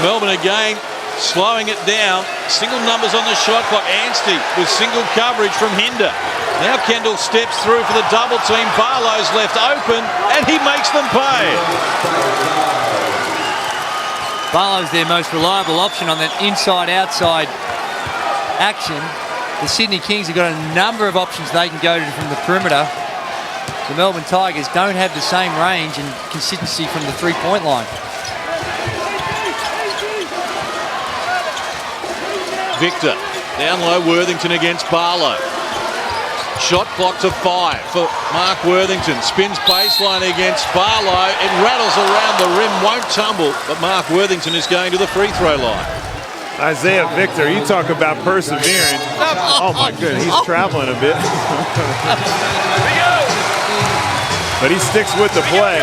Melbourne again slowing it down. Single numbers on the shot clock. Anstey with single coverage from Hinder. Now Kendall steps through for the double team. Barlow's left open, and he makes them pay. Barlow's their most reliable option on that inside-outside action. The Sydney Kings have got a number of options they can go to from the perimeter. The Melbourne Tigers don't have the same range and consistency from the three-point line. Victor down low. Worthington against Barlow. Shot clock to 5 for Mark Worthington. Spins baseline against Barlow. It rattles around the rim, won't tumble, but Mark Worthington is going to the free throw line. Isaiah Victor, you talk about persevering. Oh my goodness, he's traveling a bit. But he sticks with the play.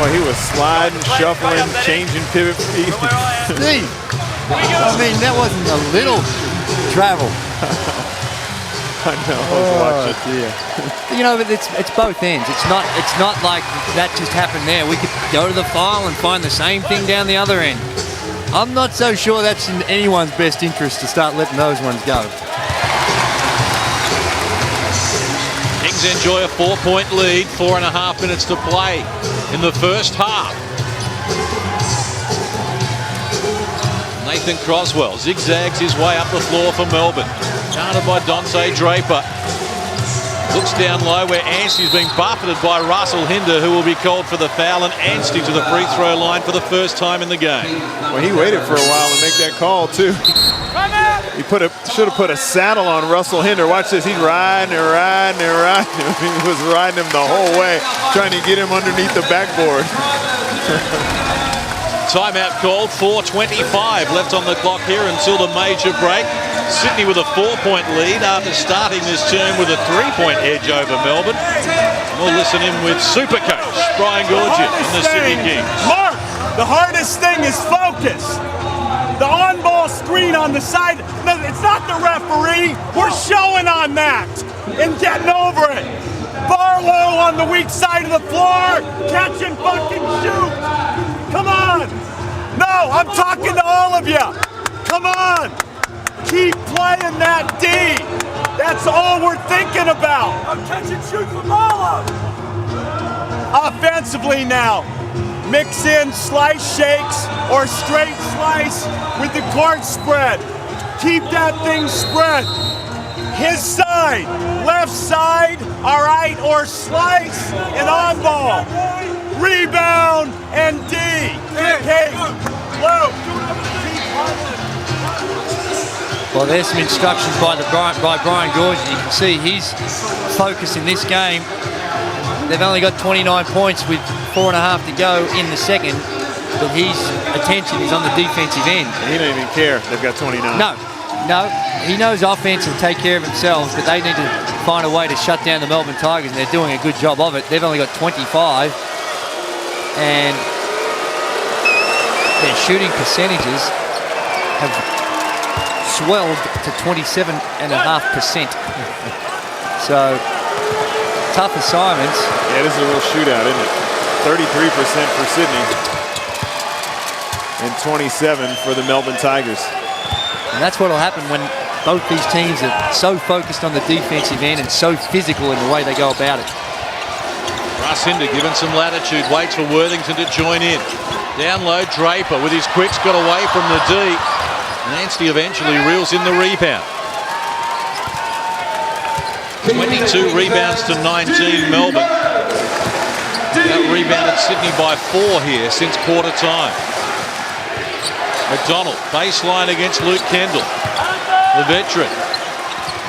Boy, he was sliding, shuffling, changing pivot feet. Steve, I mean, that wasn't a little travel. I know, I was watching. You know, but it's both ends. It's not like that just happened there. We could go to the file and find the same thing down the other end. I'm not so sure that's in anyone's best interest to start letting those ones go. Kings enjoy a 4-point lead, 4.5 minutes to play in the first half. Nathan Croswell zigzags his way up the floor for Melbourne. Guarded by Dante Draper. Looks down low where Anstey's being buffeted by Russell Hinder, who will be called for the foul, and Anstey to the free throw line for the first time in the game. Well, he waited for a while to make that call, too. He should have put a saddle on Russell Hinder. Watch this. He's riding and riding and riding him. He was riding him the whole way, trying to get him underneath the backboard. Timeout called. 4:25 left on the clock here until the major break. Sydney with a 4-point lead after starting this term with a 3-point edge over Melbourne. We'll listen in with Super Coach Brian Goorjian and the Sydney Kings. Mark, the hardest thing is focus. The on-ball screen on the side, it's not the referee. We're showing on that and getting over it. Barlow on the weak side of the floor. Catch and fucking shoot. Come on. No, I'm talking to all of you. Come on. Keep playing that D. That's all we're thinking about. Catch and shoot from Barlow. Offensively now. Mix in slice shakes or straight slice with the court spread. Keep that thing spread. His side, left side, all right, or slice and on ball. Rebound and D. Okay, low. Well, there's some instructions by Brian Gorge. You can see his focus in this game. They've only got 29 points with 4.5 to go in the second, but his attention is on the defensive end. And he don't even care they've got 29. No, he knows offense will take care of themselves, but they need to find a way to shut down the Melbourne Tigers, and they're doing a good job of it. They've only got 25, and their shooting percentages have swelled to 27.5%. So, tough assignments. Yeah, this is a real shootout, isn't it? 33% for Sydney and 27 for the Melbourne Tigers. And that's what will happen when both these teams are so focused on the defensive end and so physical in the way they go about it. Russinder given some latitude, waits for Worthington to join in. Down low, Draper with his quicks got away from the D. And Anstey eventually reels in the rebound. 22 rebounds to 19 Melbourne. That rebounded Sydney by 4 here since quarter time. McDonald, baseline against Luke Kendall, the veteran.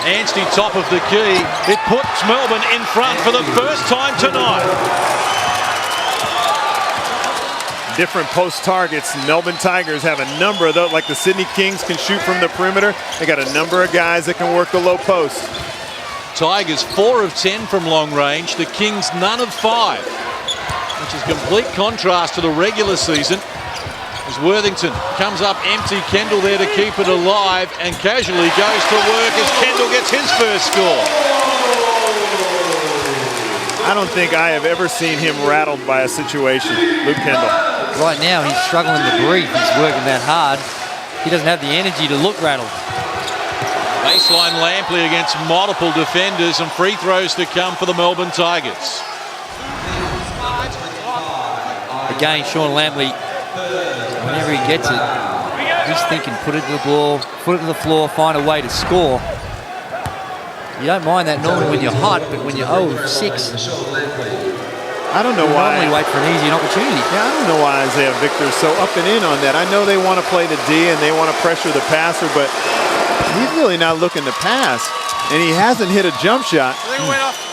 Anstey top of the key. It puts Melbourne in front for the first time tonight. Different post targets. Melbourne Tigers have a number of those, like the Sydney Kings can shoot from the perimeter. They got a number of guys that can work the low post. Tigers 4 of 10 from long range. The Kings none of 5, which is complete contrast to the regular season. As Worthington comes up empty, Kendall there to keep it alive and casually goes to work as Kendall gets his first score. I don't think I have ever seen him rattled by a situation, Luke Kendall. Right now he's struggling to breathe. He's working that hard. He doesn't have the energy to look rattled. Baseline Lampley against multiple defenders and free throws to come for the Melbourne Tigers. Again, Sean Lampley, whenever he gets it, he's thinking put it to the ball, put it to the floor, find a way to score. You don't mind that normally when you're hot, but when you're 0-6, I don't know why. Normally wait for an easy opportunity. Yeah, I don't know why Isaiah Victor is so up and in on that. I know they want to play the D and they want to pressure the passer, but he's really not looking to pass, and he hasn't hit a jump shot.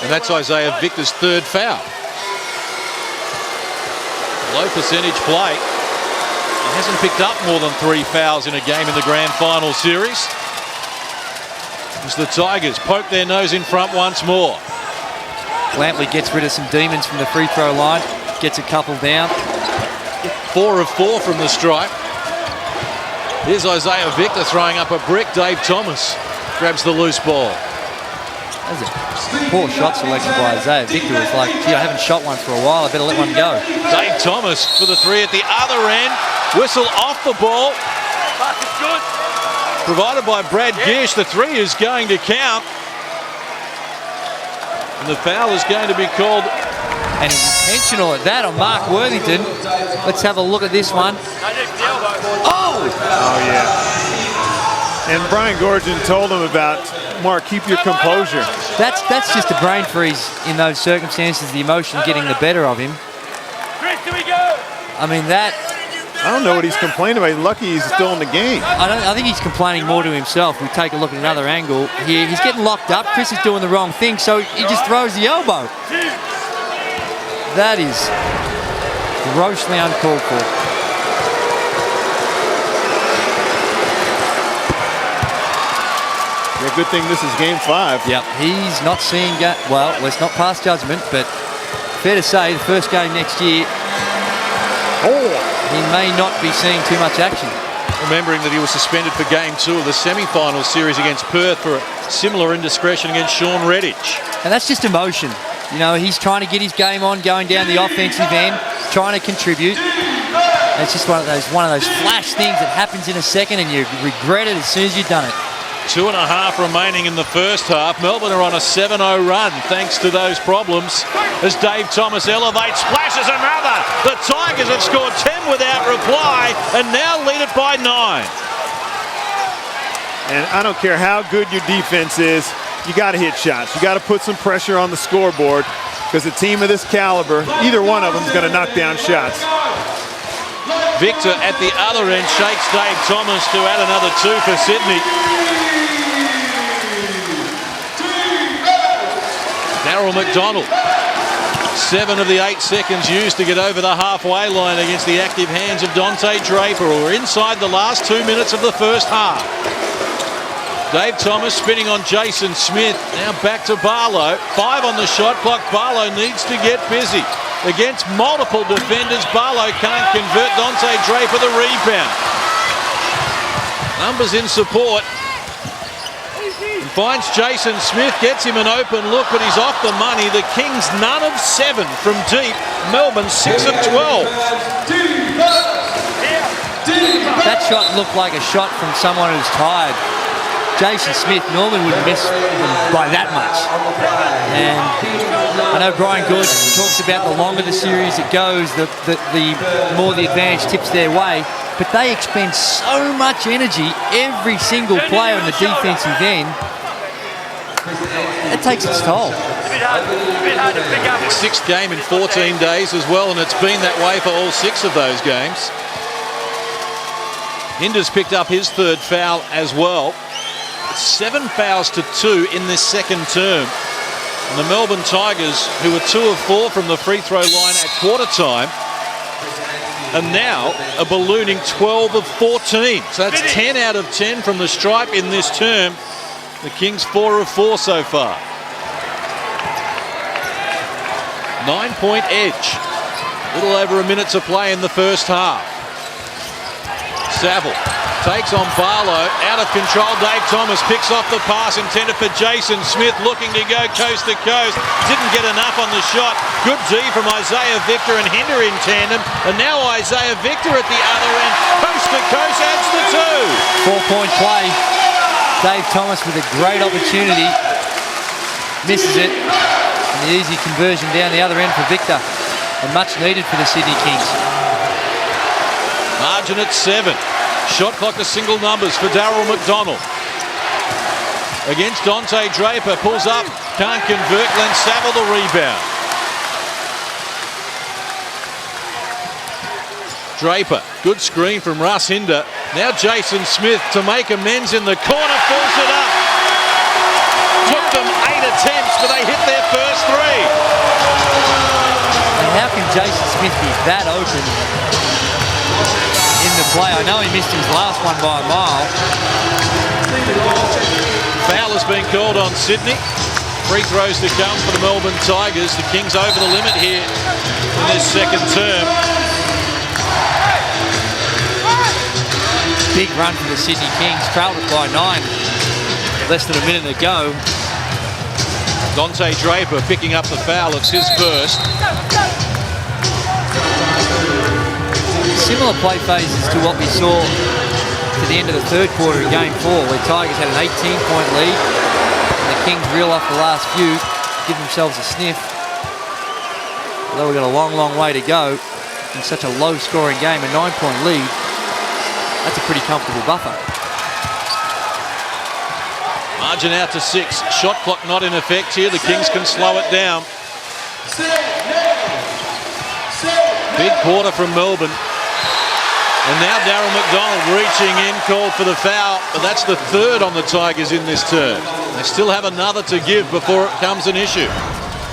And that's Isaiah Victor's 3rd foul. Low percentage play. He hasn't picked up more than 3 fouls in a game in the grand final series. As the Tigers poke their nose in front once more. Lampley gets rid of some demons from the free throw line, gets a couple down. 4 of 4 from the stripe. Here's Isaiah Victor throwing up a brick. Dave Thomas grabs the loose ball. That was a poor shot selection by Isaiah Victor. It was like, gee, I haven't shot one for a while. I better let one go. Dave Thomas for the 3 at the other end. Whistle off the ball. Provided by Brad Gish. The 3 is going to count. And the foul is going to be called. And intentional at that on Mark Worthington. Let's have a look at this one. Oh! Oh, yeah. And Brian Gorgon told him about, Mark, keep your composure. That's just a brain freeze in those circumstances, the emotion getting the better of him. Chris, here we go. I mean, that... I don't know what he's complaining about. He's lucky he's still in the game. I think he's complaining more to himself. We take a look at another angle here. He's getting locked up. Chris is doing the wrong thing, so he just throws the elbow. That is grossly uncalled for. Yeah, good thing this is game 5. Yep, he's not seeing... Well, let's not pass judgment, but fair to say, the first game next year, he may not be seeing too much action. Remembering that he was suspended for game 2 of the semi-final series against Perth for a similar indiscretion against Sean Redditch. And that's just emotion. You know, he's trying to get his game on, going down the offensive end, trying to contribute. It's just one of those flash things that happens in a second and you regret it as soon as you've done it. 2.5 remaining in the first half. Melbourne are on a 7-0 run thanks to those problems. As Dave Thomas elevates, splashes another. The Tigers have scored 10 without reply and now lead it by 9. And I don't care how good your defense is, you got to hit shots. You got to put some pressure on the scoreboard because a team of this caliber, either one of them is going to knock down shots. Victor at the other end shakes Dave Thomas to add another 2 for Sydney. Darryl McDonald, 7 of the 8 seconds used to get over the halfway line against the active hands of Dante Draper, who are inside the last 2 minutes of the first half. Dave Thomas spinning on Jason Smith. Now back to Barlow. 5 on the shot clock. Barlow needs to get busy. Against multiple defenders, Barlow can't convert. Dante Draper the rebound. Numbers in support. And finds Jason Smith, gets him an open look, but he's off the money. The Kings none of 7 from deep. Melbourne 6 of 12. That shot looked like a shot from someone who's tired. Jason Smith normally wouldn't miss by that much. And I know Brian Gordon talks about the longer the series it goes, the more the advantage tips their way. But they expend so much energy every single play on the defensive end. It takes its toll. Sixth game in 14 days as well, and it's been that way for all 6 of those games. Hinder's picked up his 3rd foul as well. 7 fouls to 2 in this second term. And the Melbourne Tigers, who were 2 of 4 from the free throw line at quarter time, and now are ballooning 12 of 14. So that's 10 out of 10 from the stripe in this term. The Kings 4 of 4 so far. 9-point edge. A little over a minute to play in the first half. Saville takes on Barlow, out of control. Dave Thomas picks off the pass intended for Jason Smith, looking to go coast to coast. Didn't get enough on the shot. Good D from Isaiah Victor and Hinder in tandem. And now Isaiah Victor at the other end, coast to coast, adds the 2. 4-point play. Dave Thomas with a great opportunity. Misses it. And the easy conversion down the other end for Victor. And much needed for the Sydney Kings. Margin at 7. Shot clock to single numbers for Darryl McDonald. Against Dante Draper, pulls up, can't convert. Glenn Saville the rebound. Draper, good screen from Russ Hinder. Now Jason Smith to make amends in the corner, pulls it up. Took them 8 attempts, but they hit their first 3. And how can Jason Smith be that open in the play? I know he missed his last one by a mile. Foul has been called on Sydney. Free throws to come for the Melbourne Tigers. The Kings over the limit here in this second term. Big run for the Sydney Kings, trailed it by 9. Less than a minute to go. Dante Draper picking up the foul. It's his first. Similar play phases to what we saw to the end of the third quarter in Game 4, where Tigers had an 18-point lead. And the Kings reel off the last few, give themselves a sniff. Although we've got a long, long way to go in such a low-scoring game, a 9-point lead, that's a pretty comfortable buffer. Margin out to 6. Shot clock not in effect here. The Kings can slow it down. Big quarter from Melbourne. And now Darryl McDonald reaching in, called for the foul, but that's the 3rd on the Tigers in this term. They still have another to give before it becomes an issue.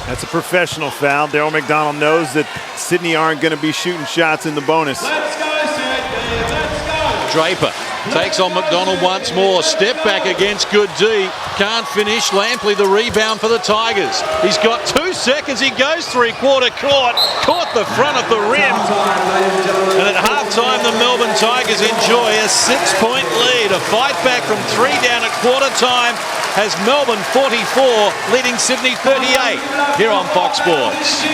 That's a professional foul. Darryl McDonald knows that Sydney aren't going to be shooting shots in the bonus. Let's go, Sydney. Let's go. Draper takes on McDonald once more. Step back against good D. Can't finish. Lampley the rebound for the Tigers. He's got 2 seconds. He goes three-quarter court. Caught the front of the rim. And at halftime, the the Melbourne Tigers enjoy a 6-point lead. A fight back from 3 down at quarter time has Melbourne 44 leading Sydney 38 here on Fox Sports.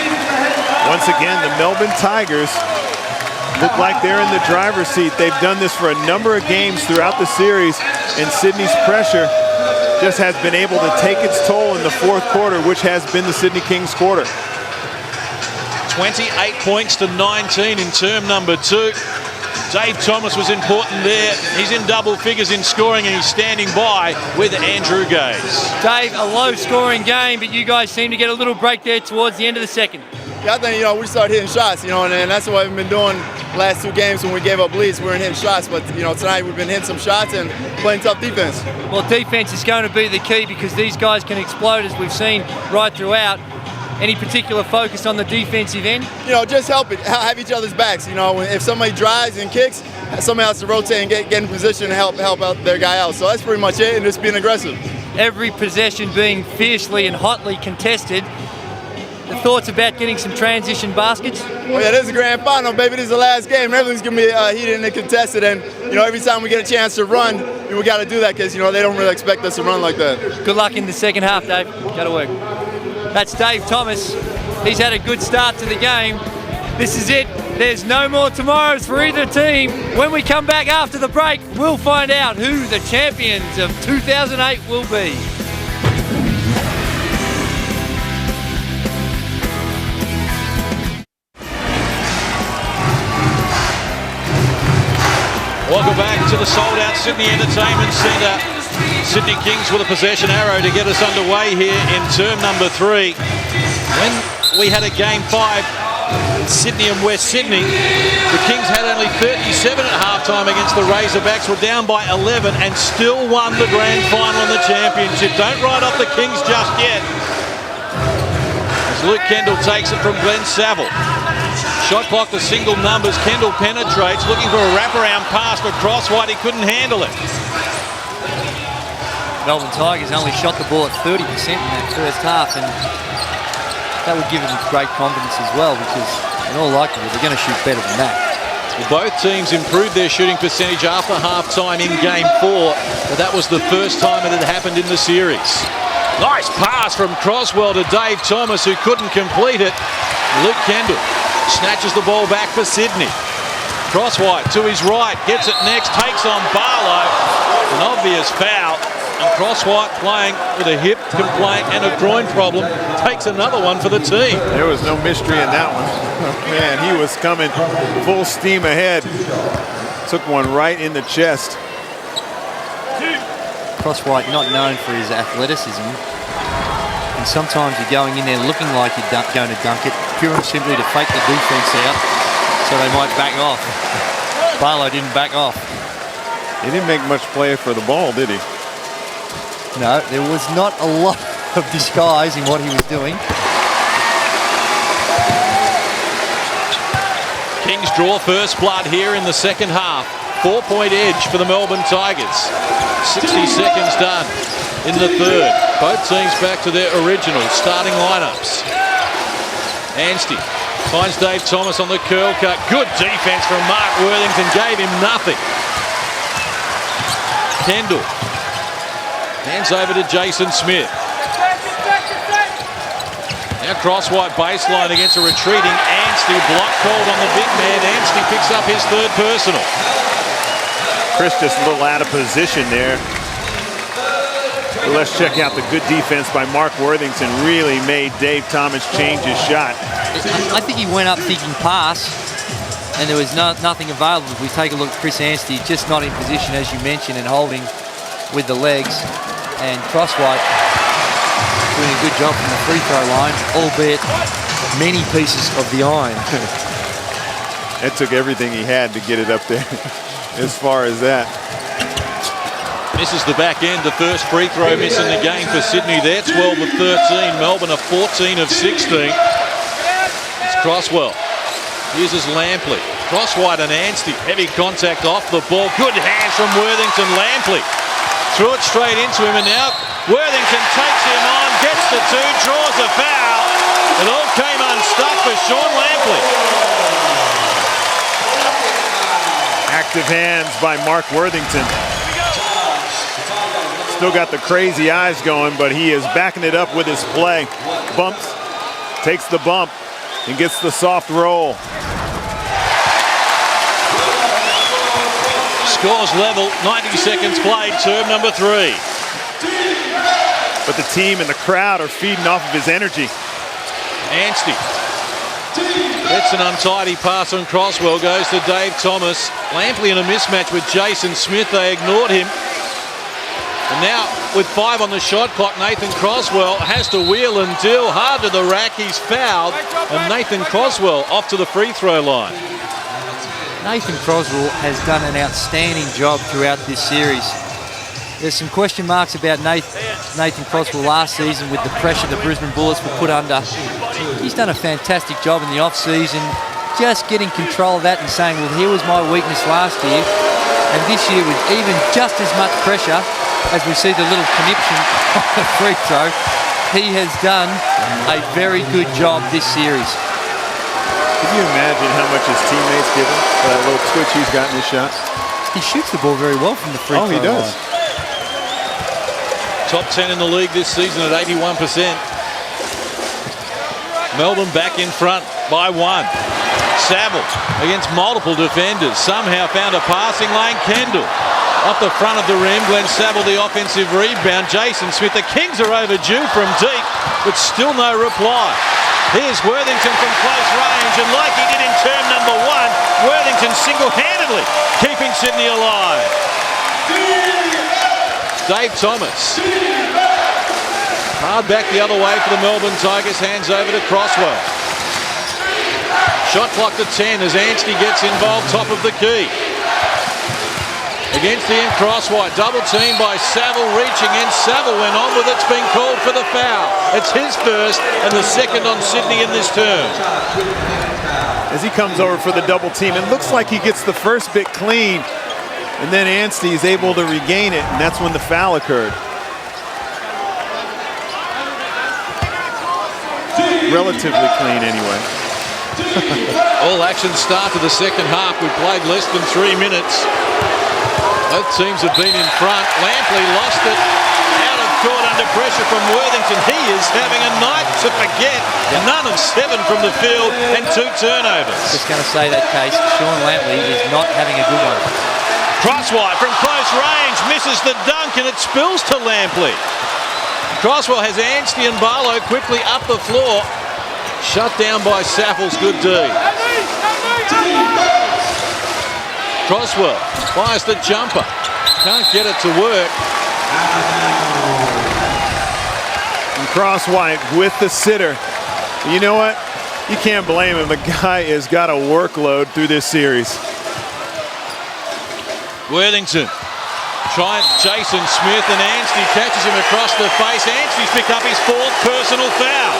Once again, the Melbourne Tigers look like they're in the driver's seat. They've done this for a number of games throughout the series, and Sydney's pressure just has been able to take its toll in the fourth quarter, which has been the Sydney Kings quarter. 28 points to 19 in term number 2. Dave Thomas was important there. He's in double figures in scoring, and he's standing by with Andrew Gaze. Dave, a low-scoring game, but you guys seem to get a little break there towards the end of the second. Yeah, I think, we started hitting shots, and that's what we've been doing last 2 games when we gave up leads. We weren't hitting shots, but, tonight we've been hitting some shots and playing tough defense. Well, defense is going to be the key because these guys can explode, as we've seen right throughout. Any particular focus on the defensive end? Just have each other's backs. If somebody drives and kicks, somebody has to rotate and get in position and help out their guy out. So that's pretty much it, and just being aggressive. Every possession being fiercely and hotly contested. The thoughts about getting some transition baskets? Well, yeah, this is the grand final, baby. This is the last game. Everything's going to be heated and contested. And, every time we get a chance to run, we got to do that because, they don't really expect us to run like that. Good luck in the second half, Dave. Go to work. That's Dave Thomas. He's had a good start to the game. This is it. There's no more tomorrows for either team. When we come back after the break, we'll find out who the champions of 2008 will be. Welcome back to the sold-out Sydney Entertainment Centre. Sydney Kings with a possession arrow to get us underway here in term number 3. When we had a game 5 in Sydney and West Sydney, the Kings had only 37 at halftime against the Razorbacks, were down by 11 and still won the grand final and the championship. Don't write off the Kings just yet. As Luke Kendall takes it from Glenn Saville. Shot clock to single numbers. Kendall penetrates, looking for a wraparound pass for Crosswhite. He couldn't handle it. Melbourne Tigers only shot the ball at 30% in that first half, and that would give them great confidence as well because in all likelihood they're going to shoot better than that. Well, both teams improved their shooting percentage after half-time in game 4, but that was the first time it had happened in the series. Nice pass from Croswell to Dave Thomas, who couldn't complete it. Luke Kendall snatches the ball back for Sydney. Crosswhite to his right, gets it next, takes on Barlow. An obvious foul. And Crosswhite playing with a hip complaint and a groin problem takes another one for the team. There was no mystery in that one. Man, he was coming full steam ahead. Took one right in the chest. Crosswhite not known for his athleticism. And sometimes you're going in there looking like you're going to dunk it, pure and simply to fake the defense out so they might back off. Barlow didn't back off. He didn't make much play for the ball, did he? No, there was not a lot of disguise in what he was doing. Kings draw first blood here in the second half. 4-point edge for the Melbourne Tigers. 60 seconds done in the third. Both teams back to their original starting lineups. Anstey finds Dave Thomas on the curl cut. Good defense from Mark Worthington, gave him nothing. Kendall hands over to Jason Smith. Now Crosswhite baseline against a retreating Anstey. Block called on the big man. Anstey picks up his third personal. Chris just a little out of position there. But let's check out the good defense by Mark Worthington. Really made Dave Thomas change his shot. I think he went up thinking pass, and there was nothing available. If we take a look at Chris Anstey, just not in position, as you mentioned, and holding with the legs. And Crosswhite doing a good job from the free throw line, albeit many pieces of the iron. It took everything he had to get it up there as far as that. Misses the back end, the first free throw miss in the game for Sydney. They're 12 of 13. Melbourne are 14 of 16. It's Crosswell. Uses Lampley. Crosswhite and Anstey. Heavy contact off the ball. Good hands from Worthington. Lampley threw it straight into him, and now Worthington takes him on, gets the two, draws a foul. It all came unstuck for Sean Lampley. Active hands by Mark Worthington. Still got the crazy eyes going, but he is backing it up with his play. Bumps, takes the bump, and gets the soft roll. Scores level, 90 seconds played, serve number 3. But the team and the crowd are feeding off of his energy. Anstey gets an untidy pass on Crosswell, goes to Dave Thomas. Lampley in a mismatch with Jason Smith, they ignored him. And now with 5 on the shot clock, Nathan Crosswell has to wheel and deal hard to the rack. He's fouled, and Nathan Crosswell off to the free throw line. Nathan Crosswell has done an outstanding job throughout this series. There's some question marks about Nathan Crosswell last season with the pressure the Brisbane Bullets were put under. He's done a fantastic job in the off-season, just getting control of that and saying, well, here was my weakness last year, and this year with even just as much pressure as we see the little conniption on the free throw, he has done a very good job this series. Can you imagine how much his teammates give him for that little twitch he's got in his shot? He shoots the ball very well from the free throw line. Oh, he does. Top 10 in the league this season at 81%. Melbourne back in front by 1. Saville against multiple defenders. Somehow found a passing lane. Kendall off the front of the rim. Glenn Saville the offensive rebound. Jason Smith. The Kings are overdue from deep, but still no reply. Here's Worthington from close range, and like he did in term number 1, Worthington single-handedly keeping Sydney alive. Dave Thomas. Hard back the other way for the Melbourne Tigers. Hands over to Crosswell. Shot clock to 10 as Anstey gets involved top of the key. Against the end, Crosswhite. Double team by Saville reaching in. Saville went on with it. It's been called for the foul. It's his first and the second on Sydney in this term. As he comes over for the double team, it looks like he gets the first bit clean, and then Anstey is able to regain it, and that's when the foul occurred. Relatively clean anyway. All action start to the second half. We played less than 3 minutes. Both teams have been in front. Lampley lost it. Out of court under pressure from Worthington. He is having a night to forget. None of 7 from the field and 2 turnovers. Just going to say that case, Sean Lampley is not having a good one. Crosswhite from close range misses the dunk, and it spills to Lampley. Crosswell has Anstey and Barlow quickly up the floor. Shut down by Saffels. Good D. Crosswell fires the jumper. Can't get it to work. And Crosswhite with the sitter. You know what? You can't blame him. The guy has got a workload through this series. Worthington trying Jason Smith, and Anstey catches him across the face. Anstey's picked up his 4th personal foul.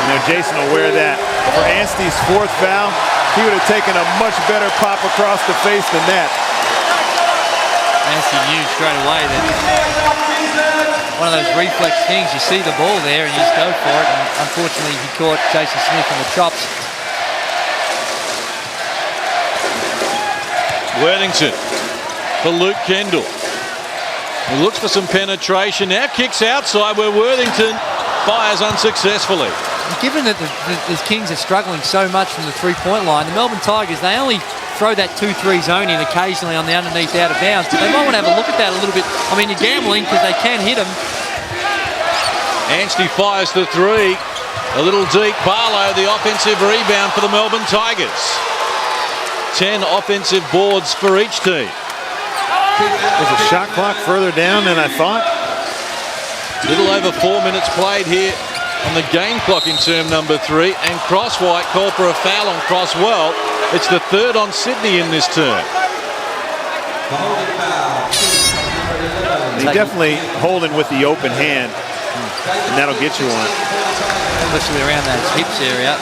Now Jason will wear that. For Anstey's 4th foul, he would have taken a much better pop across the face than that. Anstey knew straight away that one of those reflex things, you see the ball there and you just go for it, and unfortunately he caught Jason Smith on the chops. Worthington for Luke Kendall. He looks for some penetration. Now kicks outside where Worthington fires unsuccessfully. Given that the Kings are struggling so much from the three-point line, the Melbourne Tigers, they only throw that 2-3 zone in occasionally on the underneath out of bounds. But they might want to have a look at that a little bit. I mean, you're gambling because they can hit them. Anstey fires the 3. A little deep. Barlow, the offensive rebound for the Melbourne Tigers. 10 offensive boards for each team. There's a shot clock further down than I thought. Little over 4 minutes played here on the game clock in term number 3, and Crosswhite called for a foul on Crosswell. It's the 3rd on Sydney in this term. He's definitely holding with the open hand, and that'll get you one. Especially around that hips area.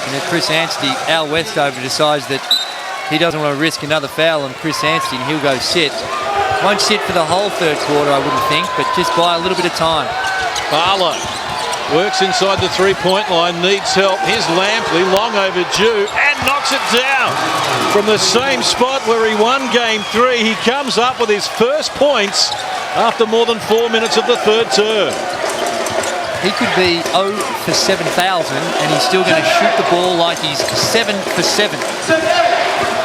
And then Chris Anstey, Al Westover decides that he doesn't want to risk another foul on Chris Anstey, and he'll go sit. Won't sit for the whole 3rd quarter, I wouldn't think, but just buy a little bit of time. Barlow Works inside the three-point line, needs help. Here's Lampley, long overdue, and knocks it down. From the same spot where he won game 3, he comes up with his first points after more than 4 minutes of the third term. He could be 0 for 7,000 and he's still going to shoot the ball like he's 7 for 7.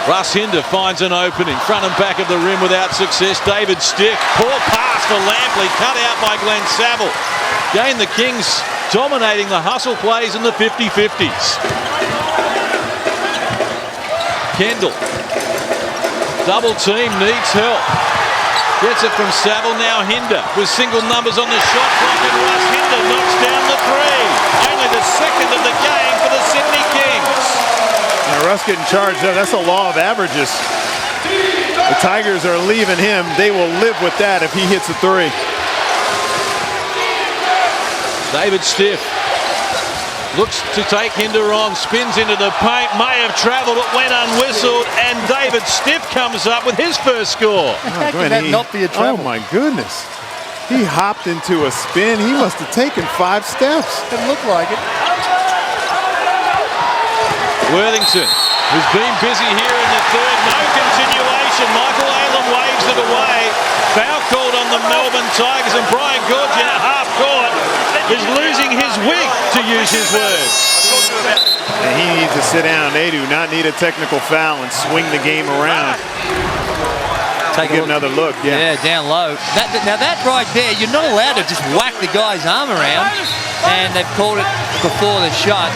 Russ Hinder finds an opening, front and back of the rim without success. David Stiff, poor pass for Lampley, cut out by Glenn Saville. Again, the Kings dominating the hustle plays in the 50-50s. Kendall, double team, needs help. Gets it from Saville, now Hinder with single numbers on the shot clock, and Russ Hinder knocks down the three. Only the second of the game for the Sydney Kings. Now Russ getting charged up, that's a law of averages. The Tigers are leaving him. They will live with that if he hits a three. David Stiff looks to take Hinder on, spins into the paint, may have travelled, it went unwhistled, and David Stiff comes up with his first score. How can that not be a travel? Oh my goodness. He hopped into a spin. He must have taken 5 steps. Didn't look like it. Worthington, who's been busy here in the third, no continuation. Michael Allen waves it away. Foul called on the Melbourne Tigers, and Brian Goorjian at half court is losing his wig, to use his words. And he needs to sit down. They do not need a technical foul and swing the game around. Take another look. Yeah, down low. Now that right there, you're not allowed to just whack the guy's arm around, and they've called it before the shot.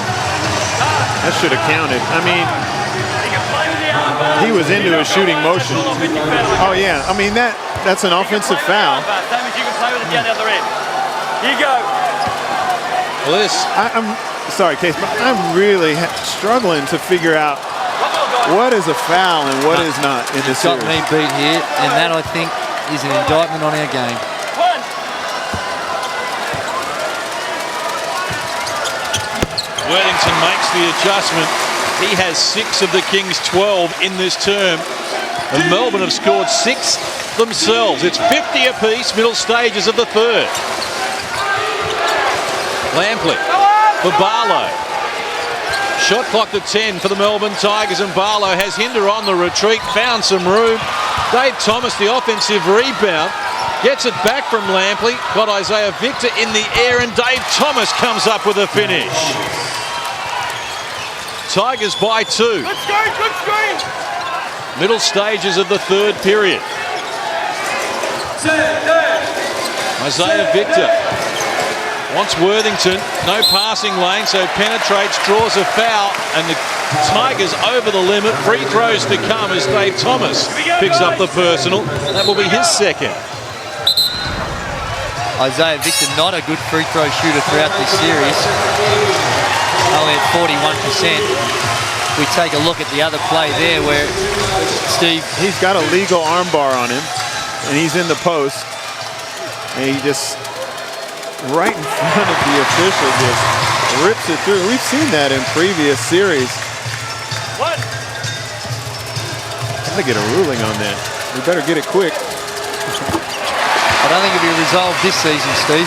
That should have counted. I mean, he was into a shooting motion. Oh yeah, I mean that's an offensive foul. Here you go. Well, I'm sorry, Case, but I'm really struggling to figure out what is a foul and what is not in this series. Got me beat here, and that I think is an indictment on our game. Worthington makes the adjustment. He has 6 of the Kings' 12 in this term, and Melbourne have scored 6 themselves. It's 50 apiece, middle stages of the third. Lampley for Barlow. Shot clock to 10 for the Melbourne Tigers, and Barlow has Hinder on the retreat, found some room. Dave Thomas, the offensive rebound, gets it back from Lampley, got Isaiah Victor in the air, and Dave Thomas comes up with a finish. Tigers by 2. Good screen. Middle stages of the third period. Isaiah Victor wants Worthington, no passing lane, so penetrates, draws a foul, and the Tigers over the limit. Free throws to come as Dave Thomas picks up the personal. That will be his second. Isaiah Victor, not a good free throw shooter throughout this series. Only at 41%. We take a look at the other play there where Steve... He's got a legal armbar on him, and he's in the post, and he just... right in front of the official, just rips it through. We've seen that in previous series. What? Gotta get a ruling on that. We better get it quick. I don't think it'll be resolved this season, Steve.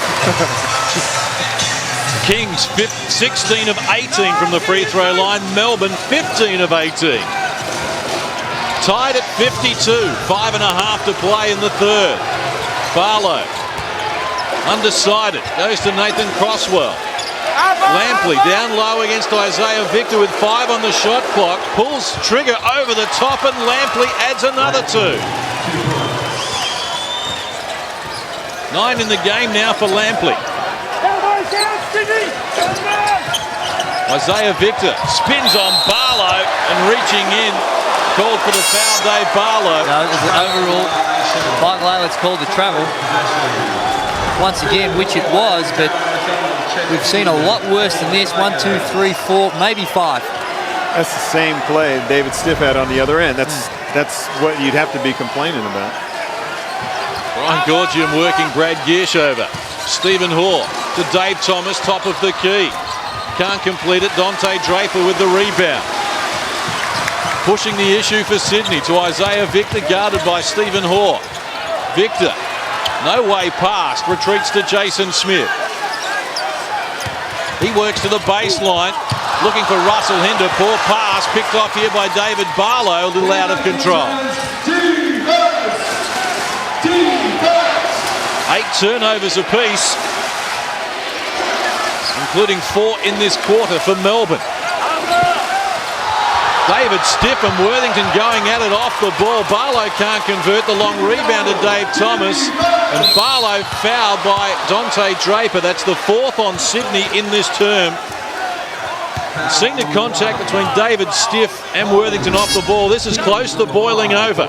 Kings 16 of 18 from the free throw line. Melbourne 15 of 18. Tied at 52. 5.5 to play in the third. Barlow, undecided, goes to Nathan Crosswell. Lampley down low against Isaiah Victor with 5 on the shot clock. Pulls trigger over the top, and Lampley adds another 2. 9 in the game now for Lampley. Isaiah Victor spins on Barlow and reaching in. Called for the foul, Dave Barlow. No, it was an overall. Michael Aylett's called the travel. Once again, which it was, but we've seen a lot worse than this. 1, 2, 3, 4, maybe 5. That's the same play David Stiff had on the other end. That's what you'd have to be complaining about. Brian Goorjian working Brad Gearshover. Stephen Hoare to Dave Thomas, top of the key. Can't complete it. Dante Draper with the rebound. Pushing the issue for Sydney to Isaiah Victor, guarded by Stephen Hoare. Victor, no way past, retreats to Jason Smith. He works to the baseline, looking for Russell Hinder. Poor pass, picked off here by David Barlow, a little out of control. 8 turnovers apiece, including 4 in this quarter for Melbourne. David Stiff and Worthington going at it off the ball. Barlow can't convert. The long rebound to Dave Thomas. And Barlow fouled by Dante Draper. That's the 4th on Sydney in this term. Seeing the contact between David Stiff and Worthington off the ball. This is close to boiling over.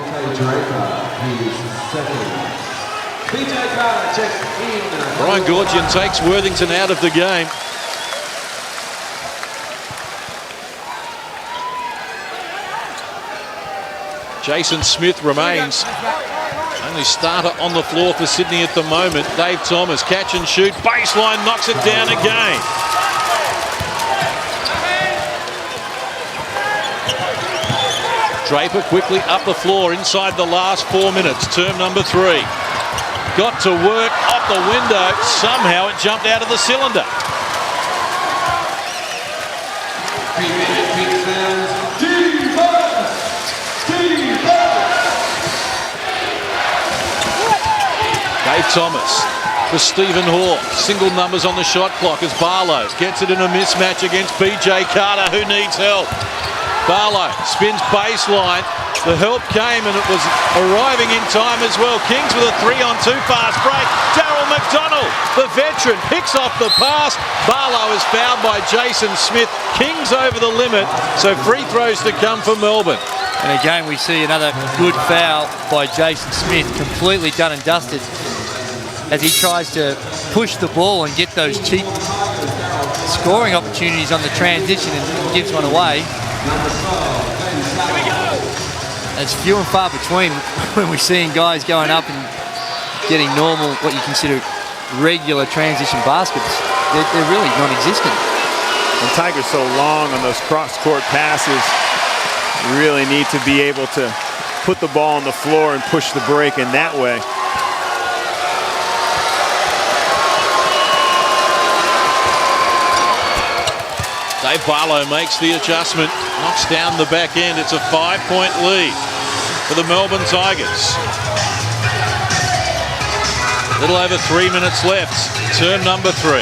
Brian Goorjian takes Worthington out of the game. Jason Smith remains only starter on the floor for Sydney at the moment. Dave Thomas, catch and shoot, baseline, knocks it down again. Draper quickly up the floor inside the last 4 minutes, term number 3. Got to work off the window, somehow it jumped out of the cylinder. Dave Thomas for Stephen Hoare. Single numbers on the shot clock as Barlow gets it in a mismatch against PJ Carter, who needs help. Barlow spins baseline. The help came and it was arriving in time as well. Kings with a 3-on-2 fast break. Daryl McDonald, the veteran, picks off the pass. Barlow is fouled by Jason Smith. Kings over the limit, so free throws to come for Melbourne. And again, we see another good foul by Jason Smith, completely done and dusted, as he tries to push the ball and get those cheap scoring opportunities on the transition and gives one away. It's few and far between when we're seeing guys going up and getting normal, what you consider regular transition baskets. They're really non-existent. And Tiger's so long on those cross-court passes, you really need to be able to put the ball on the floor and push the break in that way. Dave Barlow makes the adjustment, knocks down the back end. It's a 5-point lead for the Melbourne Tigers. A little over 3 minutes left, term number 3.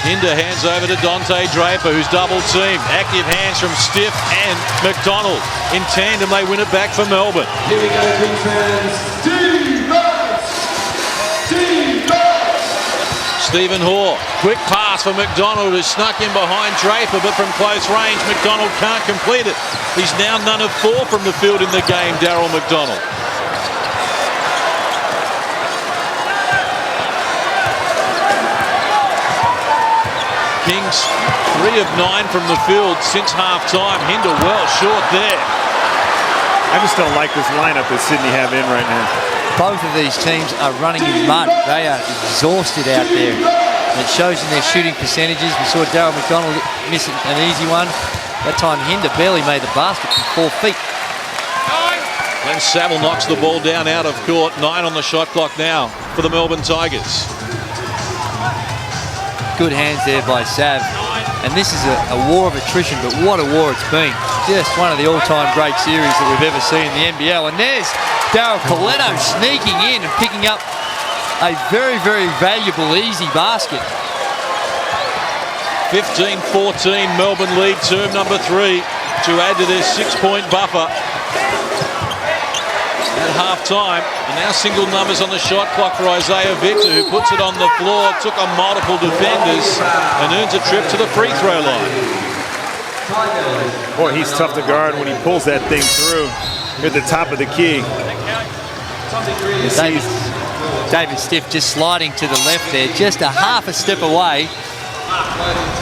Hinder hands over to Dante Draper, who's double teamed. Active hands from Stiff and McDonald. In tandem, they win it back for Melbourne. Here we go, King fans. Stephen Hoare, quick pass for McDonald, who snuck in behind Draper, but from close range, McDonald can't complete it. He's now none of 4 from the field in the game, Daryl McDonald. Kings 3 of 9 from the field since half-time. Hinder well short there. I just don't like this lineup that Sydney have in right now. Both of these teams are running in mud. They are exhausted out there. And it shows in their shooting percentages. We saw Daryl McDonald miss an easy one. That time Hinder barely made the basket from 4 feet. Glenn Saville knocks the ball down out of court. 9 on the shot clock now for the Melbourne Tigers. Good hands there by Sav. And this is a war of attrition, but what a war it's been. Just one of the all-time great series that we've ever seen in the NBL. And there's Daryl Coletto sneaking in and picking up a very, very valuable easy basket. 15-14, Melbourne lead, term number 3, to add to their 6-point buffer at half-time. And now single numbers on the shot clock for Isaiah Victor, who puts it on the floor, took on multiple defenders, and earns a trip to the free throw line. Boy, he's tough to guard when he pulls that thing through at the top of the key. David Stiff just sliding to the left there, just a half a step away.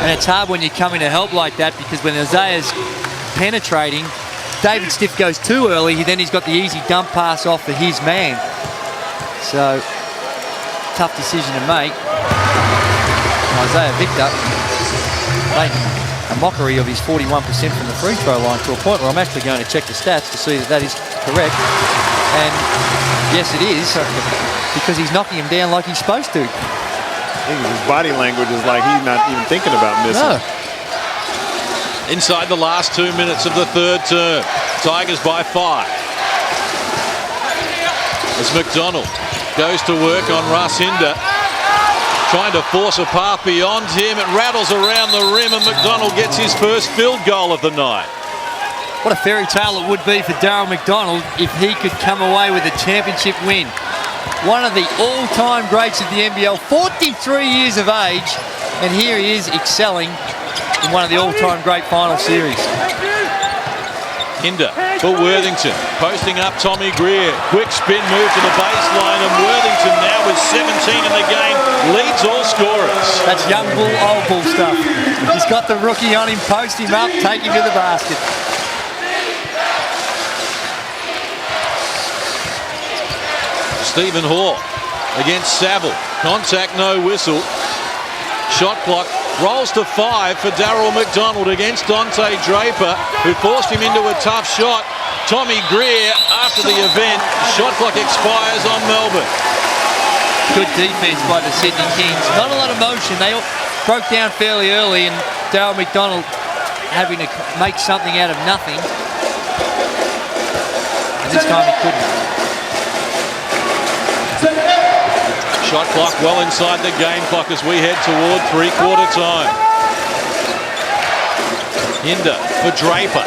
And it's hard when you come in to help like that, because when Isaiah's penetrating, David Stiff goes too early, then he's got the easy dump pass off for his man. So, tough decision to make. Isaiah Victor making a mockery of his 41% from the free throw line, to a point where I'm actually going to check the stats to see that that is correct. And yes, it is, because he's knocking him down like he's supposed to. think his body language is like he's not even thinking about missing. No. Inside the last 2 minutes of the third term. Tigers by 5. As McDonald goes to work on Russ Hinder. Trying to force a path beyond him. It rattles around the rim and McDonald gets his first field goal of the night. What a fairy tale it would be for Darryl McDonald if he could come away with a championship win. One of the all-time greats of the NBL, 43 years of age, and here he is excelling in one of the all-time great final series. Hinder for Worthington, posting up Tommy Greer. Quick spin move to the baseline, and Worthington now with 17 in the game leads all scorers. That's young bull, old bull stuff. He's got the rookie on him, post him up, take him to the basket. Stephen Hoare against Saville. Contact, no whistle. Shot clock rolls to 5 for Darryl McDonald against Dante Draper, who forced him into a tough shot. Tommy Greer, after the event, shot clock expires on Melbourne. Good defense by the Sydney Kings. Not a lot of motion. They all broke down fairly early, and Darryl McDonald having to make something out of nothing. And this time he couldn't. Shot clock well inside the game clock as we head toward three-quarter time. Hinder for Draper.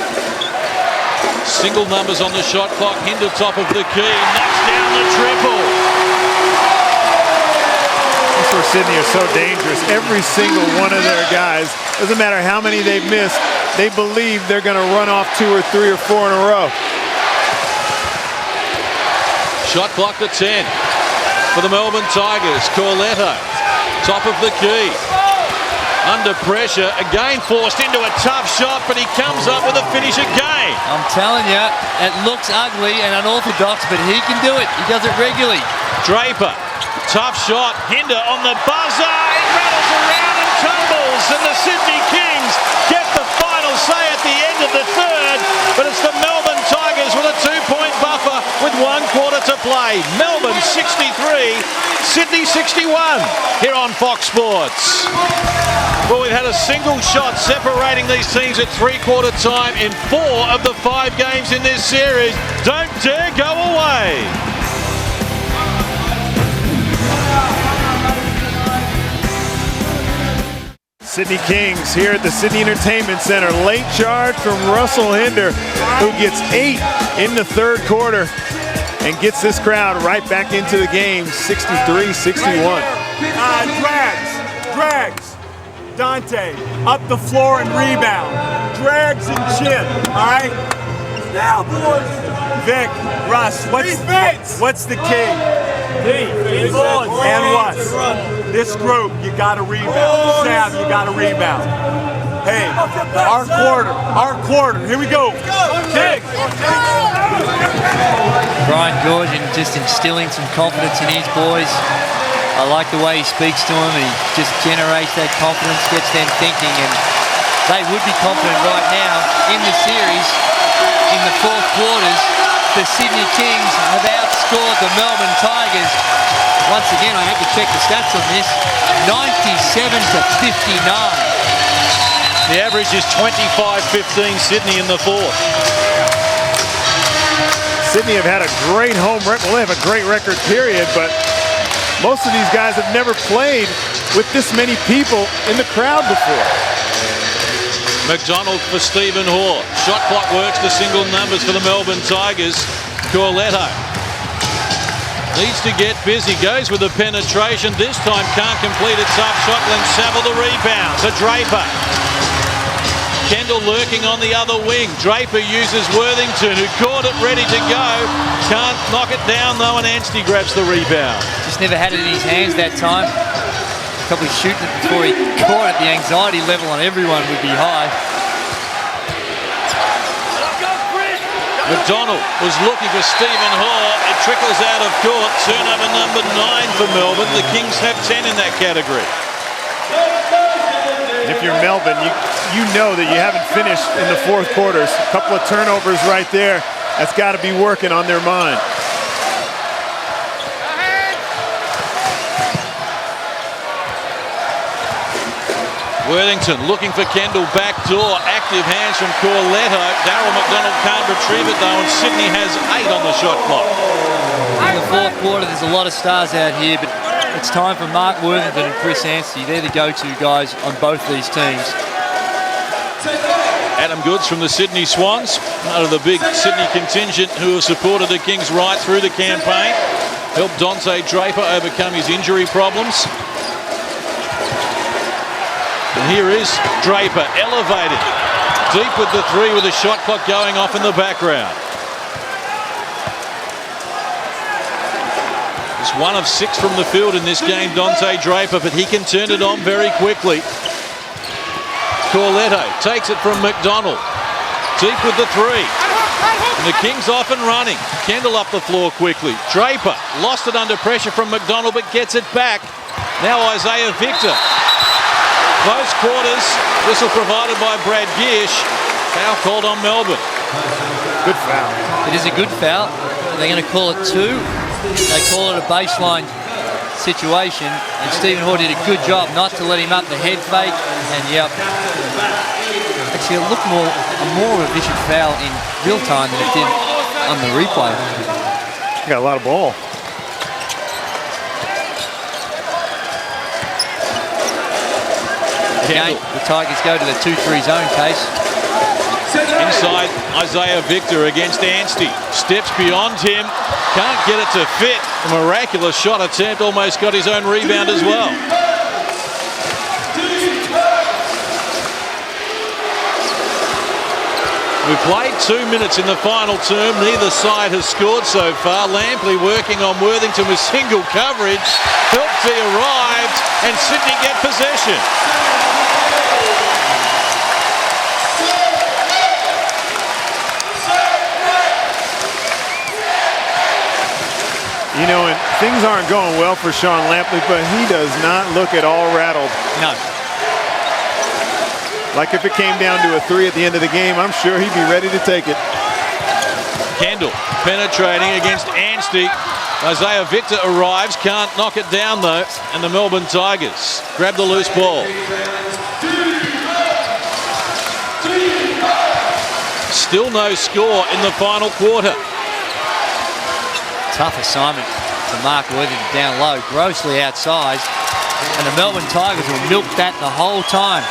Single numbers on the shot clock. Hinder top of the key. Knocks down the triple. That's where Sydney are so dangerous. Every single one of their guys, doesn't matter how many they've missed, they believe they're going to run off 2 or 3 or 4 in a row. Shot clock to 10 for the Melbourne Tigers. Corletto, top of the key. Under pressure, again forced into a tough shot, but he comes up with a finish again. I'm telling you, it looks ugly and unorthodox, but he can do it. He does it regularly. Draper, tough shot. Hinder on the buzzer. It rattles around and tumbles, and the Sydney Kings get the final say at the end of the third, but it's the Melbourne Tigers with a 2-point buffer with 1 quarter to play. Melbourne 63, Sydney 61 here on Fox Sports. Well, we've had a single shot separating these teams at three-quarter time in 4 of the 5 games in this series. Don't dare go away. Sydney Kings here at the Sydney Entertainment Center. Late charge from Russell Hinder, who gets 8 in the third quarter and gets this crowd right back into the game, 63-61. Drags. Dante, up the floor and rebound. Drags and chip, all right? Now, boys. Vic, Russ, what's the key? And what? This group, you got to rebound. Sam, you got to rebound. Hey, our quarter. Here we go. Kick. Brian Georgian just instilling some confidence in his boys. I like the way he speaks to them. He just generates that confidence, gets them thinking, and they would be confident right now in the series. In the fourth quarters, the Sydney Kings have outscored the Melbourne Tigers. Once again, I have to check the stats on this, 97-59. The average is 25-15 Sydney in the fourth. Sydney have had a great home record. Well, they have a great record, period, but most of these guys have never played with this many people in the crowd before. McDonald for Stephen Hoare. Shot clock works to single numbers for the Melbourne Tigers. Corletto needs to get busy. Goes with the penetration. This time can't complete a tough shot. Glenn Saville the rebound to Draper. Kendall lurking on the other wing. Draper uses Worthington, who caught it ready to go. Can't knock it down though, and Anstey grabs the rebound. Just never had it in his hands that time. Probably shooting it before he caught it. The anxiety level on everyone would be high. McDonald was looking for Stephen Hoare. It trickles out of court. Turnover number 9 for Melbourne. The Kings have 10 in that category. If you're Melbourne, you know that you haven't finished in the fourth quarters. A couple of turnovers right there. That's got to be working on their mind. Worthington looking for Kendall back door. Active hands from Corletto. Darryl McDonald can't retrieve it though, and Sydney has 8 on the shot clock. In the fourth quarter, there's a lot of stars out here, but it's time for Mark Worthington and Chris Anstey. They're the go-to guys on both these teams. Adam Goods from the Sydney Swans, part of the big Sydney contingent who have supported the Kings right through the campaign. Helped Dante Draper overcome his injury problems. And here is Draper, elevated. Deep with the 3 with the shot clock going off in the background. He's 1 of 6 from the field in this game, Dante Draper, but he can turn it on very quickly. Corletto takes it from McDonald. Deep with the 3. And the Kings off and running. Kendall up the floor quickly. Draper lost it under pressure from McDonald, but gets it back. Now Isaiah Victor. Close quarters. Whistle provided by Brad Giersch. Foul called on Melbourne. Good foul. It is a good foul. They're going to call it 2. They call it a baseline situation, and Stephen Hoare did a good job not to let him up the head fake, and yep. Actually, it looked a more efficient foul in real time than it did on the replay. Got a lot of ball. Again, the Tigers go to the 2-3 zone case. Inside, Isaiah Victor against Anstey. Steps beyond him. Can't get it to fit. A miraculous shot attempt. Almost got his own rebound as well. We've played 2 minutes in the final term. Neither side has scored so far. Lampley working on Worthington with single coverage. Helpsy arrived and Sydney get possession. You know, and things aren't going well for Sean Lampley, but he does not look at all rattled. No. Like if it came down to a 3 at the end of the game, I'm sure he'd be ready to take it. Kendall penetrating against Anstey. Isaiah Victor arrives, can't knock it down though, and the Melbourne Tigers grab the loose ball. Still no score in the final quarter. Tough assignment for Mark Worthington down low, grossly outsized, and the Melbourne Tigers will milk that the whole time.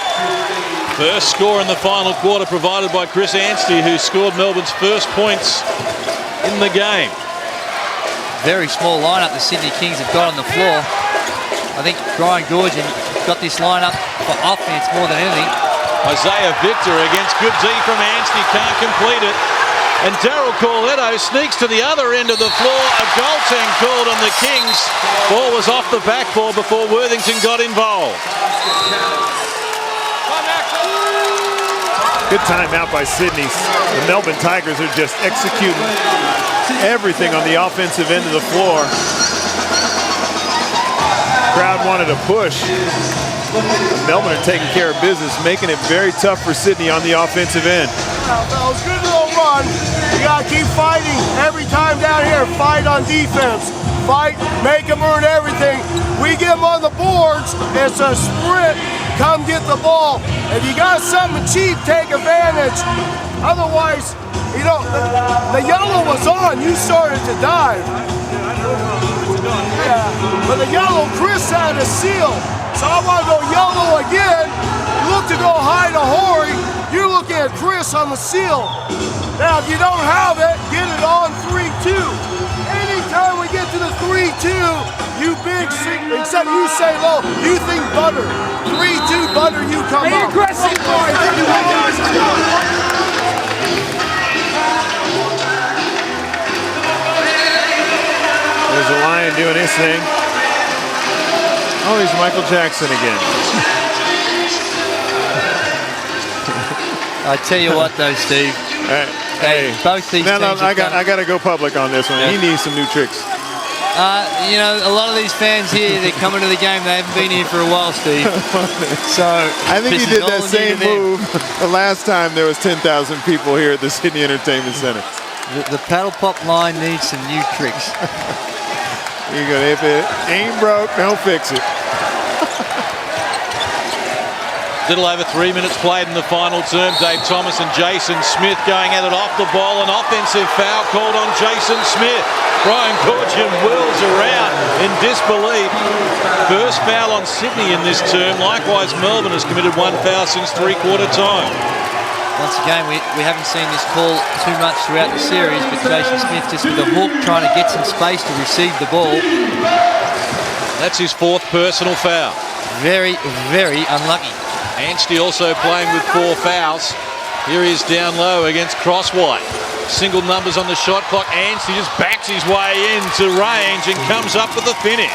First score in the final quarter provided by Chris Anstey, who scored Melbourne's first points in the game. Very small lineup the Sydney Kings have got on the floor. I think Brian Goorjian got this lineup for offense more than anything. Isaiah Victor against good D from Anstey, can't complete it. And Darryl Corletto sneaks to the other end of the floor. A goaltend called on the Kings. Ball was off the backboard before Worthington got involved. Good timeout by Sydney. The Melbourne Tigers are just executing everything on the offensive end of the floor. Crowd wanted a push. Melbourne are taking care of business, making it very tough for Sydney on the offensive end. Fellas, good little run. You gotta keep fighting every time down here. Fight on defense. Fight, make them earn everything. We get them on the boards. It's a sprint. Come get the ball. If you got something cheap, take advantage. Otherwise, you know, the yellow was on. You started to dive. Yeah, but the yellow, Chris had a seal. So I want to go yellow again. Look to go high to Horry. You're looking at Chris on the seal. Now, if you don't have it, get it on 3-2. Anytime we get to the 3-2, you big, except you say low, you think butter. 3-2 butter, you come up. Aggressive, boy. There's a Lion doing his thing. Oh, he's Michael Jackson again. I tell you what, though, Steve. Hey, both these teams I got to go public on this one. Yeah. He needs some new tricks. You know, a lot of these fans here, they're coming to the game. They haven't been here for a while, Steve. So I think he did that same move the last time there was 10,000 people here at the Sydney Entertainment Center. The paddle pop line needs some new tricks. You go, if it ain't broke, don't fix it. Little over 3 minutes played in the final term. Dave Thomas and Jason Smith going at it off the ball. An offensive foul called on Jason Smith. Brian Gorgian whirls around in disbelief. First foul on Sydney in this term. Likewise, Melbourne has committed one foul since three-quarter time. Once again, we haven't seen this call too much throughout the series, but Jason Smith just with a hook trying to get some space to receive the ball. That's his fourth personal foul. Very, very unlucky. Anstey also playing with 4 fouls. Here he is down low against Crosswhite. Single numbers on the shot clock. Anstey just backs his way into range and comes up with the finish.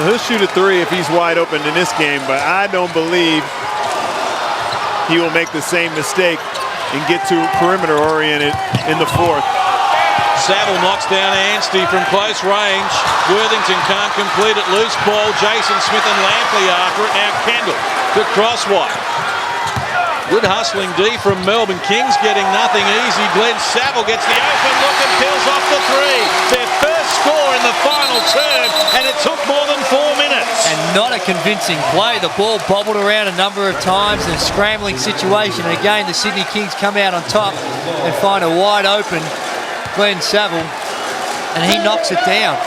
He'll shoot a 3 if he's wide open in this game, but I don't believe he will make the same mistake and get too perimeter oriented in the fourth. Saville knocks down Anstey from close range. Worthington can't complete it. Loose ball. Jason Smith and Lampley after it. Now Kendall to Crosswhite. Good hustling D from Melbourne. Kings getting nothing easy. Glenn Saville gets the open look and peels off the 3. Their first score in the final term, and it took more than 4 minutes. And not a convincing play. The ball bobbled around a number of times in a scrambling situation. And again, the Sydney Kings come out on top and find a wide open Glenn Saville, and he knocks it down.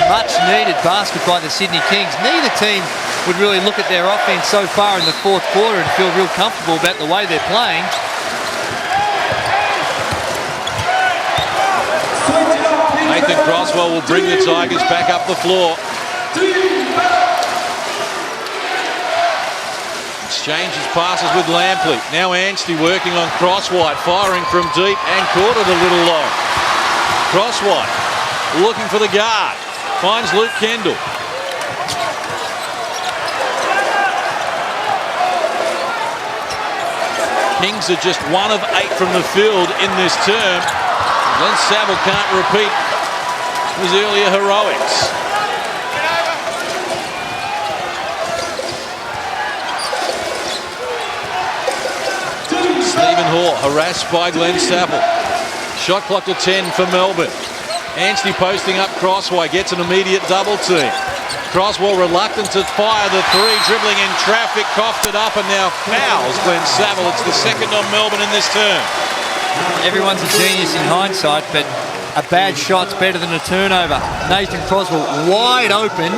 Much needed basket by the Sydney Kings. Neither team would really look at their offense so far in the fourth quarter and feel real comfortable about the way they're playing. Nathan Crosswell will bring the Tigers back up the floor. Exchanges passes with Lampley. Now Anstey working on Crosswhite, firing from deep and caught it a little long. Crosswhite looking for the guard. Finds Luke Kendall. Kings are just 1 of 8 from the field in this term. Glenn Saville can't repeat his earlier heroics. Stephen Hoare harassed by Glenn Saville. Shot clock to 10 for Melbourne. Anstey posting up Crossway, gets an immediate double team. Crosswell reluctant to fire the 3, dribbling in traffic, coughed it up and now fouls Glenn Saville. It's the second on Melbourne in this term. Everyone's a genius in hindsight, but a bad shot's better than a turnover. Nathan Crosswell wide open,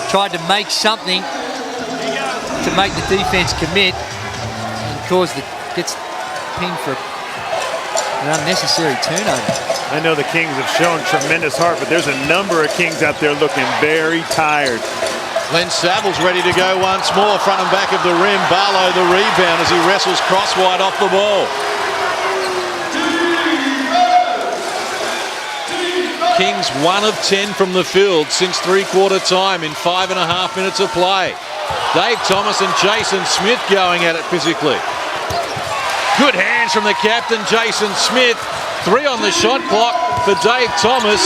tried to make something to make the defense commit and gets pinned for an unnecessary turnover. I know the Kings have shown tremendous heart, but there's a number of Kings out there looking very tired. Glenn Saville's ready to go once more, front and back of the rim. Barlow the rebound as he wrestles Crosswhite off the ball. Kings 1 of 10 from the field since three-quarter time in 5.5 minutes of play. Dave Thomas and Jason Smith going at it physically. Good hands from the captain, Jason Smith. 3 on the shot clock for Dave Thomas.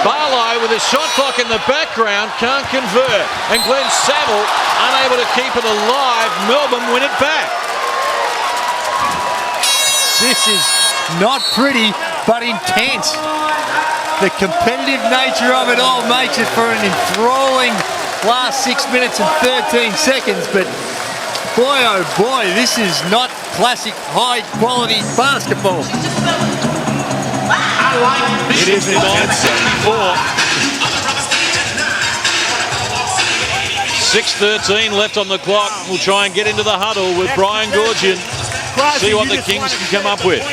Barlow with a shot clock in the background can't convert. And Glenn Saville unable to keep it alive. Melbourne win it back. This is not pretty, but intense. The competitive nature of it all makes it for an enthralling last 6 minutes and 13 seconds. But boy, oh boy, this is not classic high-quality basketball. It is 9:74. 6:13 left on the clock. We'll try and get into the huddle with Brian Gorgian. See what the Kings can come up with.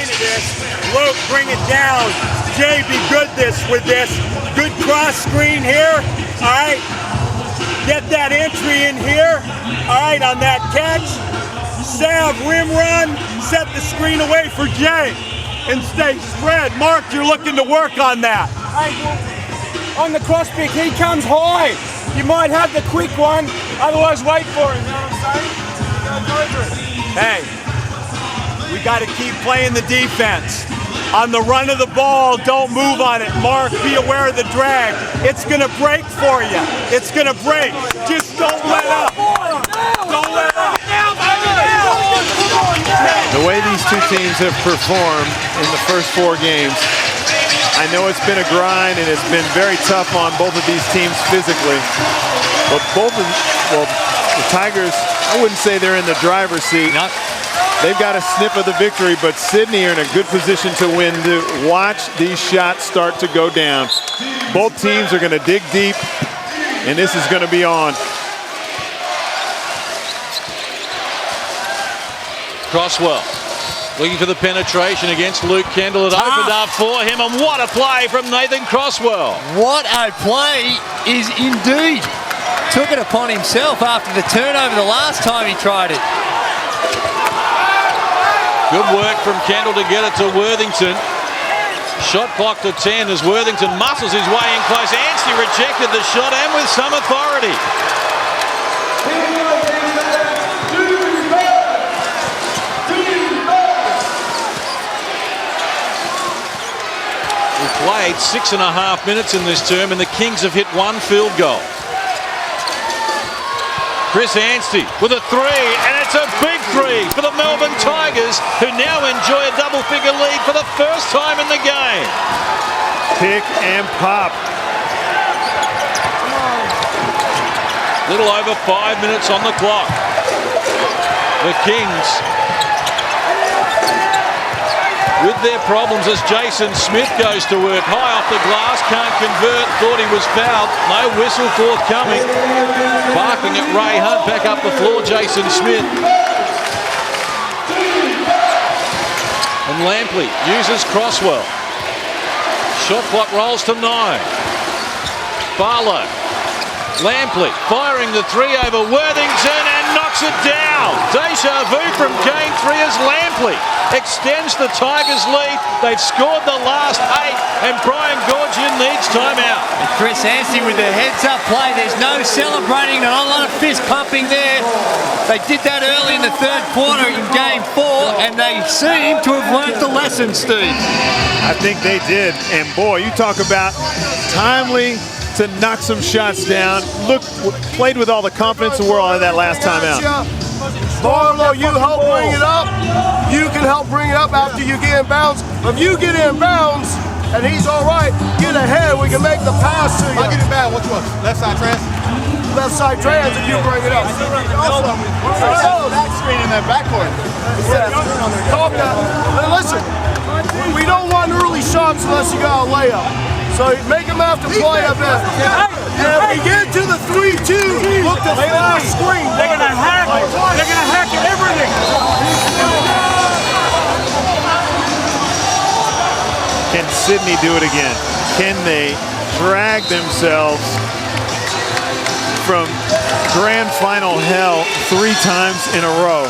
Luke, bring it down. Jay, be good with this. Good cross screen here. All right. Get that entry in here. All right, on that catch. Sav, rim run. Set the screen away for Jay. And stay spread. Mark, you're looking to work on that. On the cross pick, he comes high. You might have the quick one, otherwise wait for him. You know what I'm saying? Go over it. Hey, we got to keep playing the defense. On the run of the ball, don't move on it. Mark, be aware of the drag. It's going to break for you. It's going to break. Just don't let up. Don't let up. The way these two teams have performed in the first 4 games, I know it's been a grind and it's been very tough on both of these teams physically. But The Tigers, I wouldn't say they're in the driver's seat. No. They've got a sniff of the victory, but Sydney are in a good position to win. To watch these shots start to go down. Both teams are going to dig deep, and this is going to be on. Crosswell looking for the penetration against Luke Kendall. It opened up for him, and what a play from Nathan Crosswell. What a play is indeed. Took it upon himself after the turnover the last time he tried it. Good work from Kendall to get it to Worthington. Shot clock to 10 as Worthington muscles his way in close. Anstey rejected the shot and with some authority. We've played 6.5 minutes in this term, and the Kings have hit one field goal. Chris Anstey with a three, and it's a big three for the Melbourne Tigers, who now enjoy a double-figure lead for the first time in the game. Pick and pop. Little over 5 minutes on the clock. The Kings with their problems as Jason Smith goes to work. High off the glass, can't convert, thought he was fouled. No whistle forthcoming. Barking at Ray Hunt, back up the floor, Jason Smith. And Lampley uses Crosswell. Shot clock rolls to 9. Barlow. Lampley firing the three over Worthington and knocks it down. Deja vu from game 3 as Lampley extends the Tigers' lead. They've scored the last 8, and Brian Goorjian needs timeout. And Chris Anstey with the heads-up play. There's no celebrating, not a lot of fist pumping there. They did that early in the third quarter in game 4, and they seem to have learned the lesson, Steve. I think they did, and boy, you talk about timely to knock some shots down. Look, played with all the confidence in the world on that last time out. Barlow, you help bring it up. You can help bring it up after you get in bounds. If you get in bounds and he's all right, get ahead. We can make the pass to you. I'll get it back. Which one? Left side trans? Left side trans if you bring it up. Also, that screen in that backcourt. Talk that. Listen, we don't want early shots unless you got a layup. So make him have to play a bit. And if we get to the 3-2, look to flash screen. They're gonna hack. They're gonna hack everything. Can Sydney do it again? Can they drag themselves from grand final hell 3 times in a row?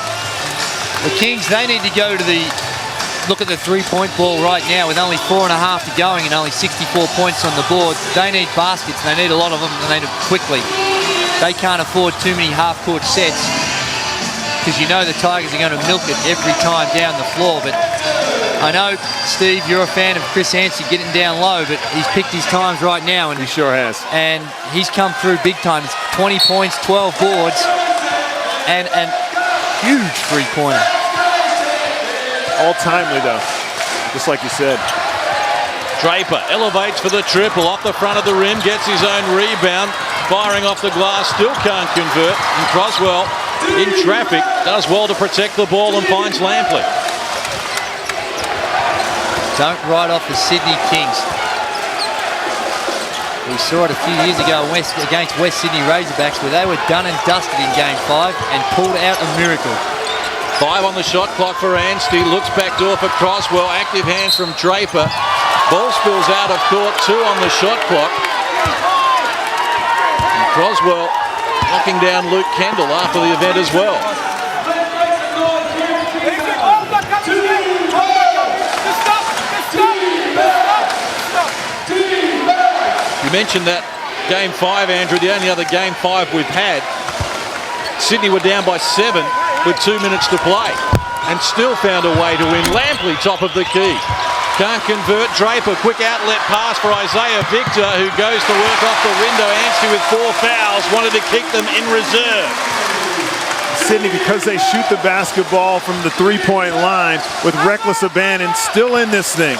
The Kings, they need to go to the look at the three-point ball right now with only 4.5 to going and only 64 points on the board. They need baskets. They need a lot of them, and they need them quickly. They can't afford too many half-court sets because you know the Tigers are going to milk it every time down the floor. But I know, Steve, you're a fan of Chris Anstey getting down low, but he's picked his times right now. And he sure has. And he's come through big time. It's 20 points, 12 boards, and a huge three-pointer. All timely though, just like you said. Draper elevates for the triple off the front of the rim, gets his own rebound, firing off the glass, still can't convert, and Crosswell in traffic does well to protect the ball and finds Lampley. Don't write off the Sydney Kings. We saw it a few years ago against West Sydney Razorbacks where they were done and dusted in game 5 and pulled out a miracle. 5 on the shot clock for Anstey. Looks back door for Crosswell. Active hands from Draper. Ball spills out of court. 2 on the shot clock. And Crosswell knocking down Luke Kendall after the event as well. You mentioned that game 5, Andrew, the only other game 5 we've had. Sydney were down by 7 with 2 minutes to play and still found a way to win. Lampley top of the key. Can't convert. Draper, quick outlet pass for Isaiah Victor, who goes to work off the window. Anstey with 4 fouls, wanted to keep them in reserve. Sydney, because they shoot the basketball from the 3-point line with reckless abandon, still in this thing.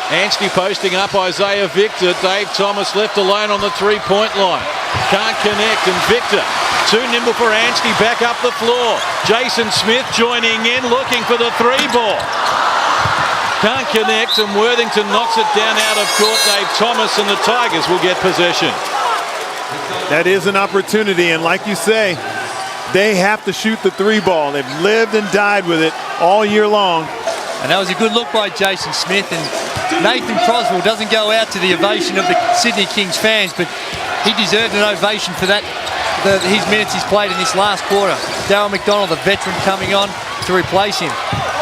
Anstey posting up Isaiah Victor. Dave Thomas left alone on the three-point line. Can't connect, and Victor too nimble for Anstey, back up the floor. Jason Smith joining in, looking for the three ball. Can't connect, and Worthington knocks it down out of court. Dave Thomas and the Tigers will get possession. That is an opportunity, and like you say, they have to shoot the three ball. They've lived and died with it all year long. And that was a good look by Jason Smith, and Nathan Croswell doesn't go out to the ovation of the Sydney Kings fans, but he deserved an ovation for that, his minutes he's played in this last quarter. Darryl McDonald, the veteran, coming on to replace him.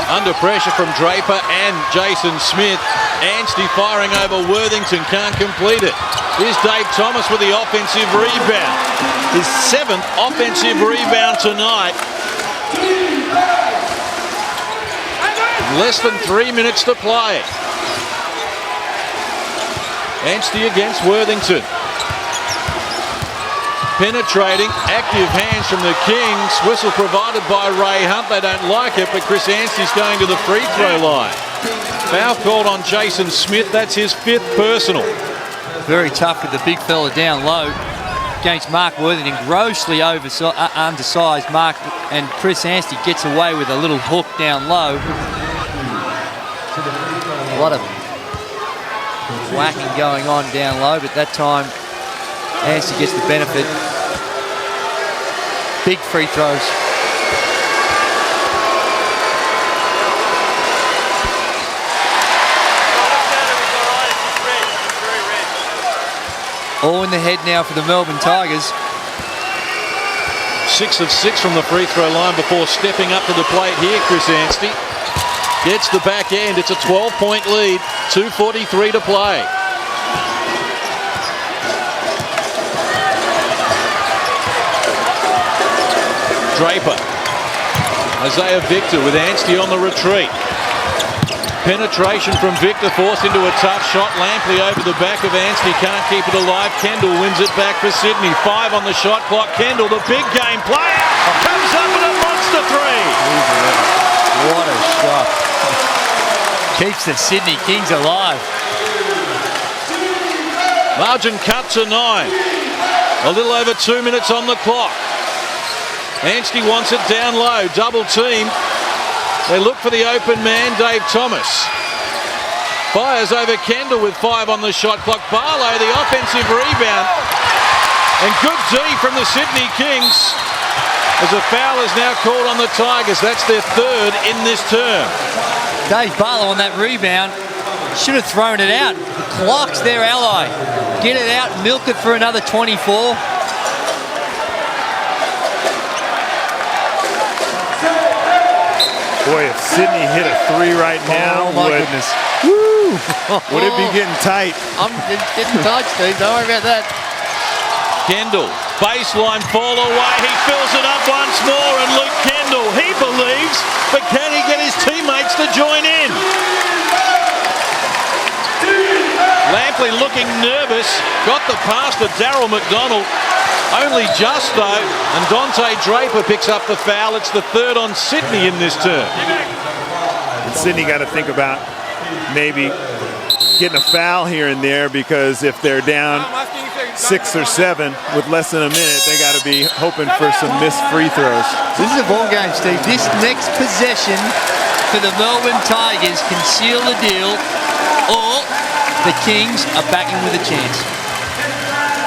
Under pressure from Draper and Jason Smith. Anstey firing over Worthington, can't complete it. Here's Dave Thomas with the offensive rebound. His 7th offensive rebound tonight. Less than 3 minutes to play. Anstey against Worthington. Penetrating, active hands from the Kings. Whistle provided by Ray Hunt. They don't like it, but Chris Anstey's going to the free throw line. Foul called on Jason Smith. That's his 5th personal. Very tough with the big fella down low against Mark Worthington. Grossly undersized Mark, and Chris Anstey gets away with a little hook down low. A lot of whacking going on down low, but that time Anstey gets the benefit. Big free throws. All in the head now for the Melbourne Tigers. 6 of 6 from the free throw line before stepping up to the plate here. Chris Anstey gets the back end. It's a 12-point lead. 2:43 to play. Draper. Isaiah Victor with Anstey on the retreat. Penetration from Victor, forced into a tough shot. Lampley over the back of Anstey, can't keep it alive. Kendall wins it back for Sydney. 5 on the shot clock. Kendall, the big game player, comes up with a monster three. What a shot. Keeps the Sydney Kings alive. Margin cut to 9. A little over 2 minutes on the clock. Anstey wants it down low, double team. They look for the open man, Dave Thomas. Fires over Kendall with 5 on the shot clock. Barlow, the offensive rebound. And good D from the Sydney Kings, as a foul is now called on the Tigers. That's their 3rd in this term. Dave Barlow on that rebound should have thrown it out. The clock's their ally. Get it out, milk it for another 24. Boy, if Sydney hit a 3 right now, oh my goodness. Would it be getting tight? I'm getting tight, Steve. Don't worry about that. Kendall, baseline fall away. He fills it up once more, and Luke Kendall, he believes, but can he get his teammates to join in? Lampley looking nervous, got the pass to Darryl McDonald. Only just though, and Dante Draper picks up the foul. It's the 3rd on Sydney in this term. And Sydney got to think about maybe getting a foul here and there, because if they're down 6 or 7 with less than a minute, they got to be hoping for some missed free throws. This is a ball game, Steve. This next possession for the Melbourne Tigers can seal the deal, or the Kings are back in with a chance.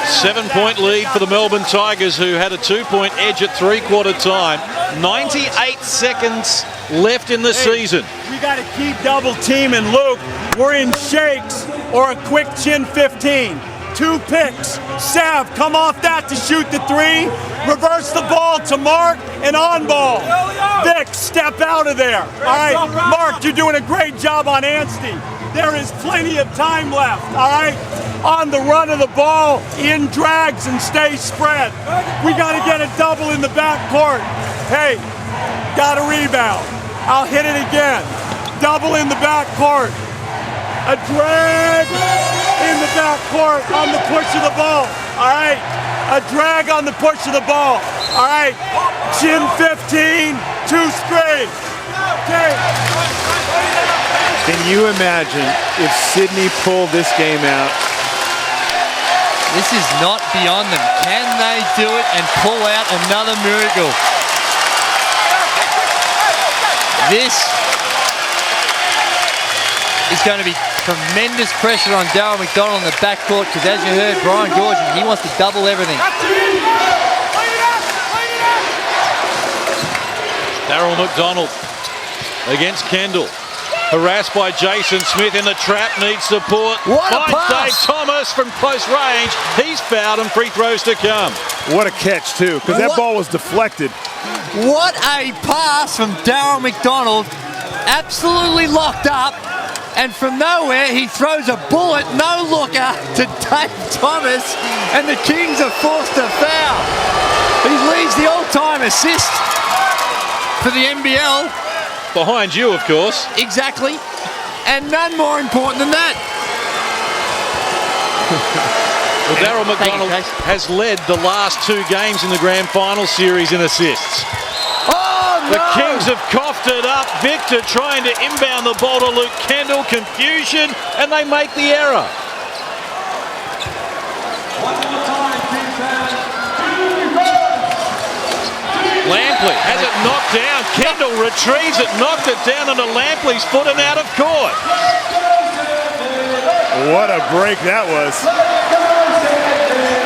7-point lead for the Melbourne Tigers, who had a 2-point edge at three-quarter time. 98 seconds left in the season. We got to keep double teaming Luke. We're in shakes or a quick chin 15. 2 picks. Sav, come off that to shoot the 3. Reverse the ball to Mark and on ball. Vic, step out of there. All right, Mark, you're doing a great job on Anstey. There is plenty of time left, all right? On the run of the ball, in drags and stay spread. We got to get a double in the backcourt. Hey, got a rebound. I'll hit it again. Double in the backcourt. A drag in the backcourt on the push of the ball. All right, a drag on the push of the ball. All right, chin 15, 2 straight. Okay. Can you imagine if Sydney pulled this game out? This is not beyond them. Can they do it and pull out another miracle? This is going to be tremendous pressure on Darryl McDonald in the backcourt because, as you heard, Brian Georgian, he wants to double everything. Darryl McDonald against Kendall. Harassed by Jason Smith in the trap, needs support. What a Finds pass! Dave Thomas from close range. He's fouled and free throws to come. What a catch, too, because that ball was deflected. What a pass from Darryl McDonald. Absolutely locked up. And from nowhere, he throws a bullet, no looker, to Dave Thomas. And the Kings are forced to foul. He leads the all-time assist for the NBL. Behind you, of course. Exactly. And none more important than that. Well, Darryl McDonald has led the last 2 games in the grand final series in assists. Oh, no! The Kings have coughed it up. Victor trying to inbound the ball to Luke Kendall. Confusion, and they make the error. Lampley has it knocked down. Kendall retrieves it, knocked it down onto Lampley's foot and out of court. What a break that was.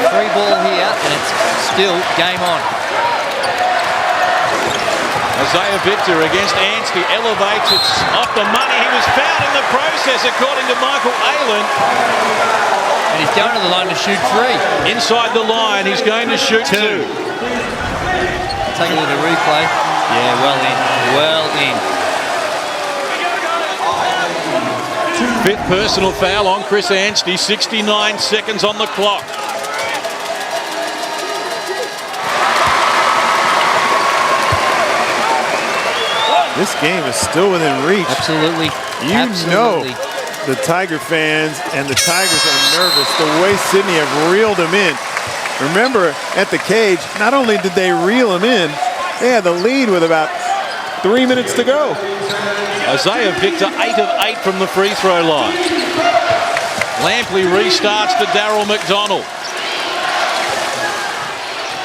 Free ball here, and it's still game on. Isaiah Victor against Anstey, elevates it off the money. He was fouled in the process, according to Michael Aylen. And he's going to the line to shoot 3. Inside the line, he's going to shoot 2. Take a look at the replay. Yeah, well in. Well in. 5th personal foul on Chris Anstey. 69 seconds on the clock. This game is still within reach. Absolutely. You know the Tiger fans and the Tigers are nervous the way Sydney have reeled them in. Remember, at the cage, not only did they reel him in, they had the lead with about 3 minutes to go. Isaiah Victor, 8 of 8 from the free throw line. Lampley restarts to Darryl McDonald.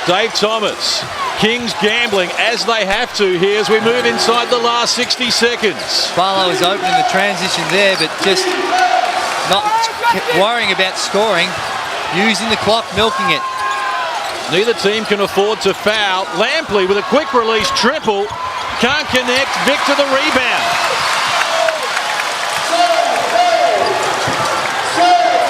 Dave Thomas. Kings gambling as they have to here as we move inside the last 60 seconds. Barlow is opening the transition there, but just not worrying about scoring, using the clock, milking it. Neither team can afford to foul. Lampley with a quick release triple. Can't connect. Victor the rebound.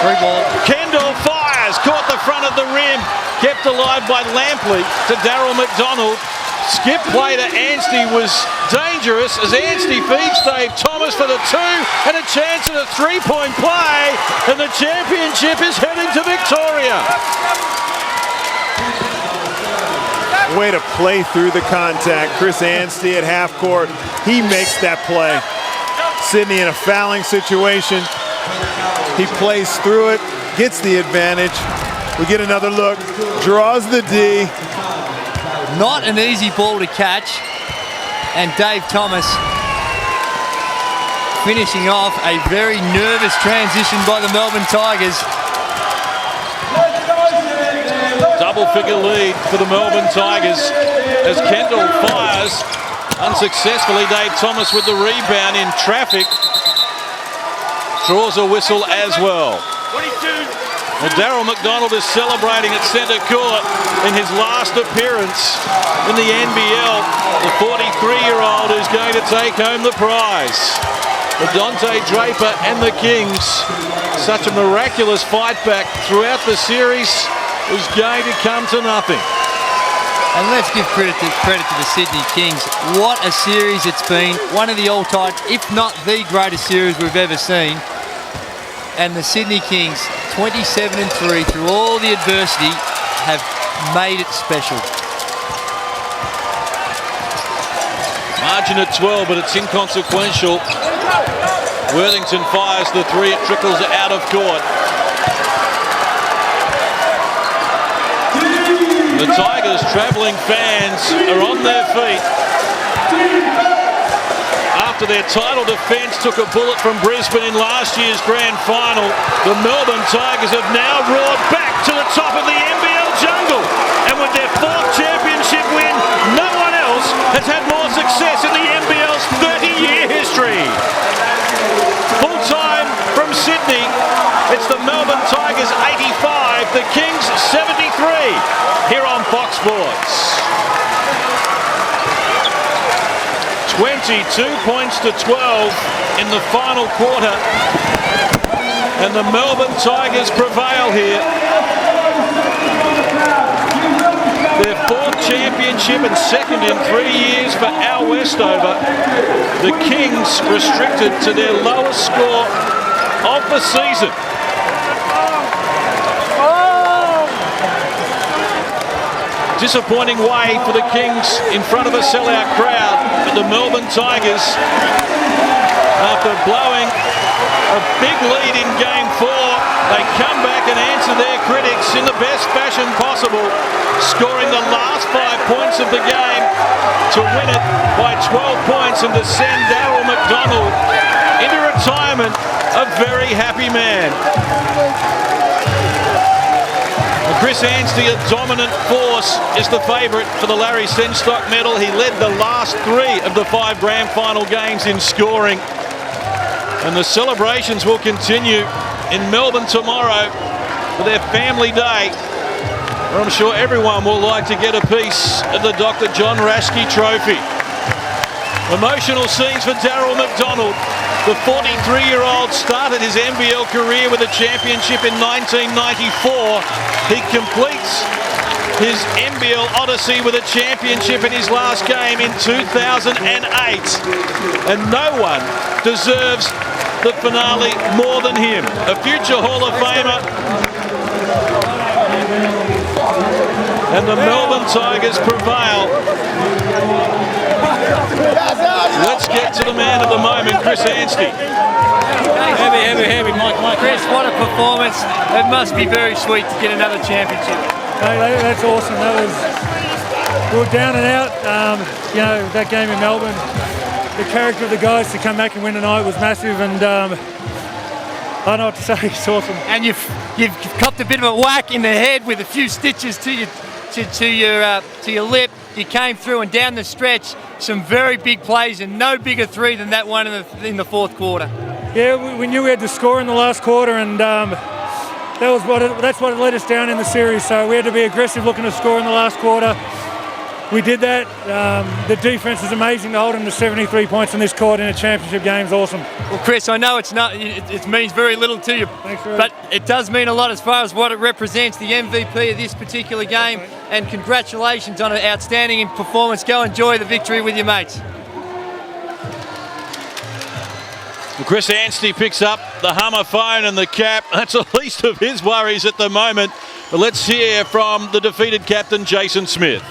Free ball. Kendall fires. Caught the front of the rim. Kept alive by Lampley to Darryl McDonald. Skip play to Anstey was dangerous as Anstey feeds Dave Thomas for the 2 and a chance at a 3-point play. And the championship is heading to Victoria. Way to play through the contact. Chris Anstey at half court. He makes that play. Sydney in a fouling situation. He plays through it, gets the advantage. We get another look, draws the D. Not an easy ball to catch. And Dave Thomas finishing off a very nervous transition by the Melbourne Tigers. Double-figure lead for the Melbourne Tigers as Kendall fires unsuccessfully. Dave Thomas with the rebound in traffic. Draws a whistle as well. Well, Darryl McDonald is celebrating at centre court in his last appearance in the NBL. The 43-year-old who's going to take home the prize. The Dante Draper and the Kings. Such a miraculous fight back throughout the series was going to come to nothing. And let's give credit to the Sydney Kings. What a series it's been. One of the all-time, if not the greatest series we've ever seen. And the Sydney Kings, 27-3 through all the adversity, have made it special. Margin at 12, but it's inconsequential. Worthington fires the 3, it trickles out of court. The Tigers travelling fans are on their feet. after their title defence took a bullet from Brisbane in last year's grand final, the Melbourne Tigers have now roared back to the top of the NBL jungle. And with their 4th championship win, no one else has had more success in the NBL's 30-year history. Full time from Sydney, it's the Melbourne Tigers 85, the Kings 73, here on Fox Sports. 22 points to 12 in the final quarter, and the Melbourne Tigers prevail here. Their 4th championship and 2nd in 3 years for Al Westover. The Kings restricted to their lowest score of the season. Disappointing way for the Kings in front of a sellout crowd, but the Melbourne Tigers, after blowing a big lead in Game 4, they come back and answer their critics in the best fashion possible, scoring the last 5 points of the game to win it by 12 points and to send Darryl McDonald into retirement, a very happy man. Chris Anstey, a dominant force, is the favourite for the Larry Senstock medal. He led the last 3 of the 5 grand final games in scoring. And the celebrations will continue in Melbourne tomorrow for their family day, where I'm sure everyone will like to get a piece of the Dr. John Raschke trophy. Emotional scenes for Darryl McDonald. The 43-year-old started his NBL career with a championship in 1994. He completes his NBL odyssey with a championship in his last game in 2008. And no one deserves the finale more than him. A future Hall of Famer. And the Melbourne Tigers prevail. Let's get to the man of the moment, Chris Anstey. Heavy, Mike. Chris, what a performance. It must be very sweet to get another championship. Hey, that's awesome. We were down and out. That game in Melbourne, the character of the guys to come back and win tonight was massive, and I don't know what to say. It's awesome. And you've copped a bit of a whack in the head with a few stitches to your lip. You came through, and down the stretch, some very big plays, and no bigger 3 than that one in the 4th quarter. Yeah, we knew we had to score in the last quarter, and that's what let us down in the series. So we had to be aggressive, looking to score in the last quarter. We did that. The defense is amazing to hold them to 73 points in this court in a championship game is awesome. Well, Chris, I know it means very little to you, but it does mean a lot as far as what it represents, the MVP of this particular game, and congratulations on an outstanding performance. Go enjoy the victory with your mates. Well, Chris Anstey picks up the Hummer phone and the cap. That's the least of his worries at the moment. But let's hear from the defeated captain, Jason Smith.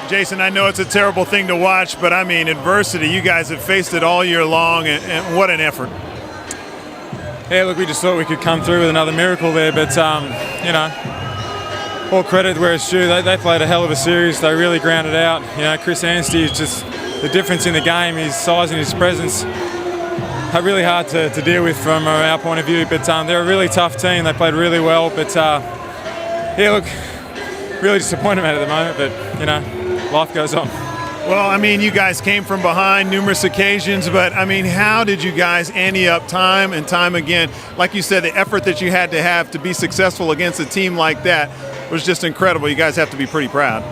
Jason, I know it's a terrible thing to watch, but I mean, adversity, you guys have faced it all year long, and what an effort. Yeah, look, we just thought we could come through with another miracle there, but, all credit where it's due. They played a hell of a series. They really grounded out. Chris Anstey is just the difference in the game, his size and his presence. Really hard to deal with from our point of view, but they're a really tough team. They played really well, but, look, really disappointed at the moment, but, life goes on. Well, I mean, you guys came from behind numerous occasions, but I mean, how did you guys ante up time and time again? Like you said, the effort that you had to be successful against a team like that was just incredible. You guys have to be pretty proud.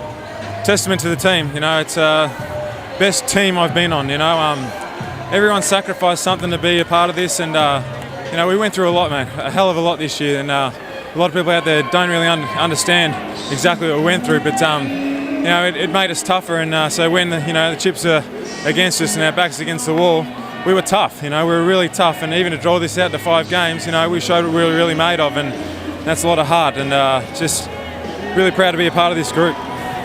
Testament to the team. It's best team I've been on. Everyone sacrificed something to be a part of this, and we went through a lot, man. A hell of a lot this year, and a lot of people out there don't really understand exactly what we went through, but it made us tougher, and so when the chips are against us and our backs against the wall, we were tough. We were really tough, and even to draw this out to 5 games, we showed what we were really made of, and that's a lot of heart, and just really proud to be a part of this group.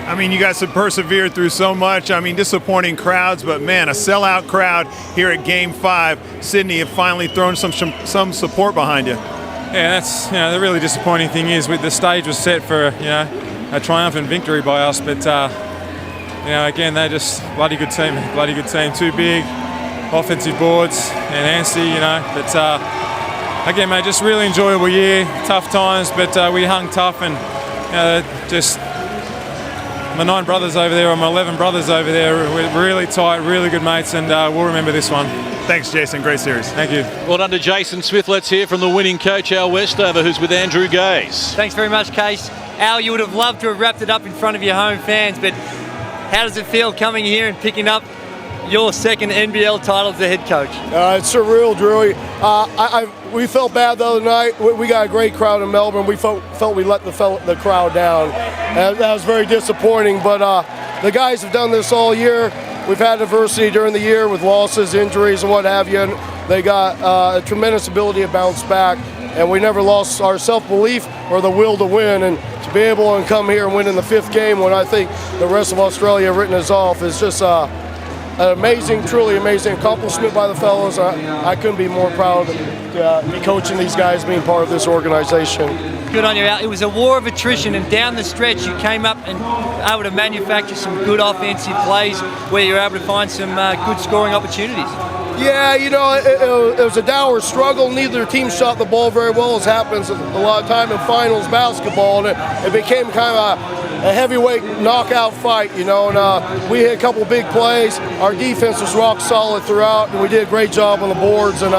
I mean, you guys have persevered through so much. I mean, disappointing crowds, but man, a sellout crowd here at Game 5. Sydney have finally thrown some support behind you. Yeah, that's the really disappointing thing is the stage was set for a triumphant victory by us, but again, they're just bloody good team, too big, offensive boards and Anstey, you know. But again, mate, just really enjoyable year. Tough times, but we hung tough, and just my 9 brothers over there, or my 11 brothers over there, we're really tight, really good mates, and we'll remember this one. Thanks, Jason. Great series. Thank you. Well done to Jason Smith. Let's hear from the winning coach, Al Westover, who's with Andrew Gaze. Thanks very much, Case. Al, you would have loved to have wrapped it up in front of your home fans, but how does it feel coming here and picking up your second NBL title as the head coach? It's surreal, Drewy. We felt bad the other night. We got a great crowd in Melbourne. We felt we let the crowd down. That was very disappointing, but the guys have done this all year. We've had adversity during the year with losses, injuries, and what have you. And they got a tremendous ability to bounce back, and we never lost our self-belief or the will to win. And to be able to come here and win in the 5th game when I think the rest of Australia have written us off is just an amazing, truly amazing accomplishment by the fellows. I couldn't be more proud to be coaching these guys, being part of this organization. Good on you, Al. It was a war of attrition, and down the stretch you came up and able to manufacture some good offensive plays where you were able to find some good scoring opportunities. Yeah, you know, it was a dour struggle. Neither team shot the ball very well, as happens a lot of time in finals basketball, and it became kind of a heavyweight knockout fight, you know, and we hit a couple big plays. Our defense was rock solid throughout, and we did a great job on the boards, and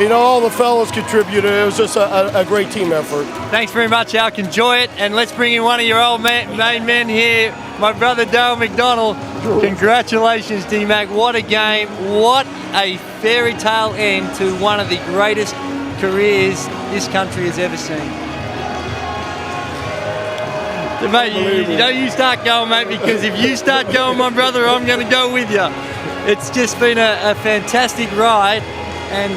you know, all the fellas contributed. It was just a great team effort. Thanks very much, Al. Enjoy it, and let's bring in one of your old main men here, my brother Dale McDonald. Congratulations, D-Mac. What a game. What a fairy tale end to one of the greatest careers this country has ever seen. Mate, you start going, mate, because if you start going, my brother, I'm going to go with you. It's just been a fantastic ride, and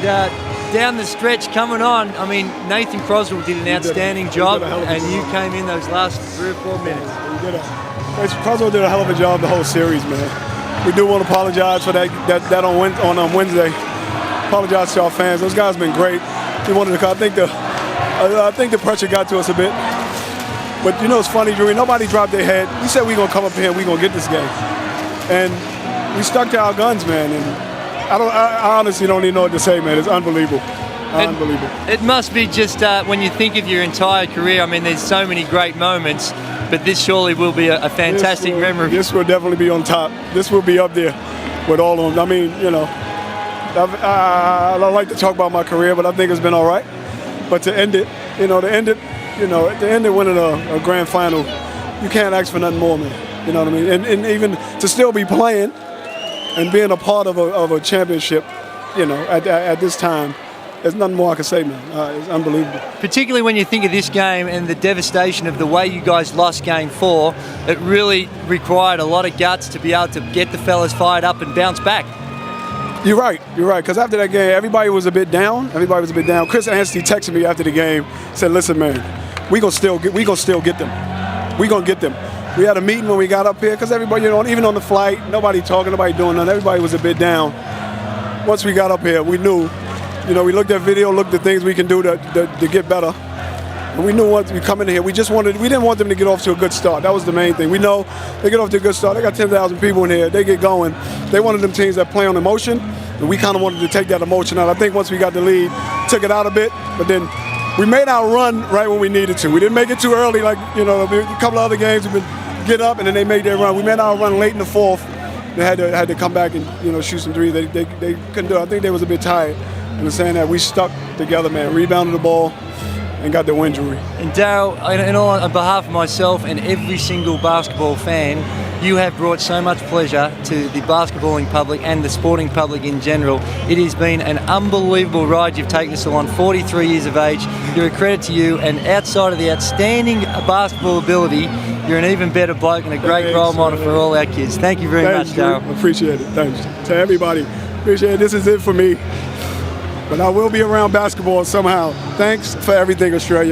down the stretch coming on, I mean, Nathan Croswell did an outstanding job, and you came in those last 3 or 4 minutes. Croswell did a hell of a job the whole series, man. We do want to apologize for that on Wednesday. Apologize to our fans. Those guys have been great. We wanted to come. I think the pressure got to us a bit. But you know, it's funny, Drew, nobody dropped their head. We said we're going to come up here and we're going to get this game. And we stuck to our guns, man. And I honestly don't even know what to say, man. It's unbelievable. Unbelievable. It must be just when you think of your entire career, I mean, there's so many great moments, but this surely will be a fantastic memory. This will definitely be on top. This will be up there with all of them. I mean, you know, I don't like to talk about my career, but I think it's been all right. But to end it, winning a grand final, you can't ask for nothing more, man. You know what I mean? And even to still be playing and being a part of a championship, you know, at this time, there's nothing more I can say, man. It's unbelievable. Particularly when you think of this game and the devastation of the way you guys lost Game 4, it really required a lot of guts to be able to get the fellas fired up and bounce back. You're right. Because after that game, everybody was a bit down. Chris Anstey texted me after the game, said, "Listen, man, we gonna still get them. We gonna get them." We had a meeting when we got up here because everybody, you know, even on the flight, nobody talking, nobody doing nothing. Everybody was a bit down. Once we got up here, we knew. You know, we looked at video, looked at things we can do to get better. And we knew once we come in here, we didn't want them to get off to a good start. That was the main thing. We know they get off to a good start. They got 10,000 people in here. They get going. They wanted them teams that play on emotion, and we kind of wanted to take that emotion out. I think once we got the lead, took it out a bit, but then we made our run right when we needed to. We didn't make it too early, like, you know, a couple of other games we've been get up and then they made their run. We made our run late in the 4th. They had to come back and, you know, shoot some threes. They couldn't do it. I think they was a bit tired. And saying that we stuck together, man, rebounded the ball and got the win, Drewy. And Darryl, on behalf of myself and every single basketball fan, you have brought so much pleasure to the basketballing public and the sporting public in general. It has been an unbelievable ride you've taken us along, 43 years of age. You're a credit to you, and outside of the outstanding basketball ability, you're an even better bloke and a great role model for all our kids. Thank you very much, Darryl. I appreciate it. Thanks to everybody. Appreciate it. This is it for me. But I will be around basketball somehow. Thanks for everything, Australia.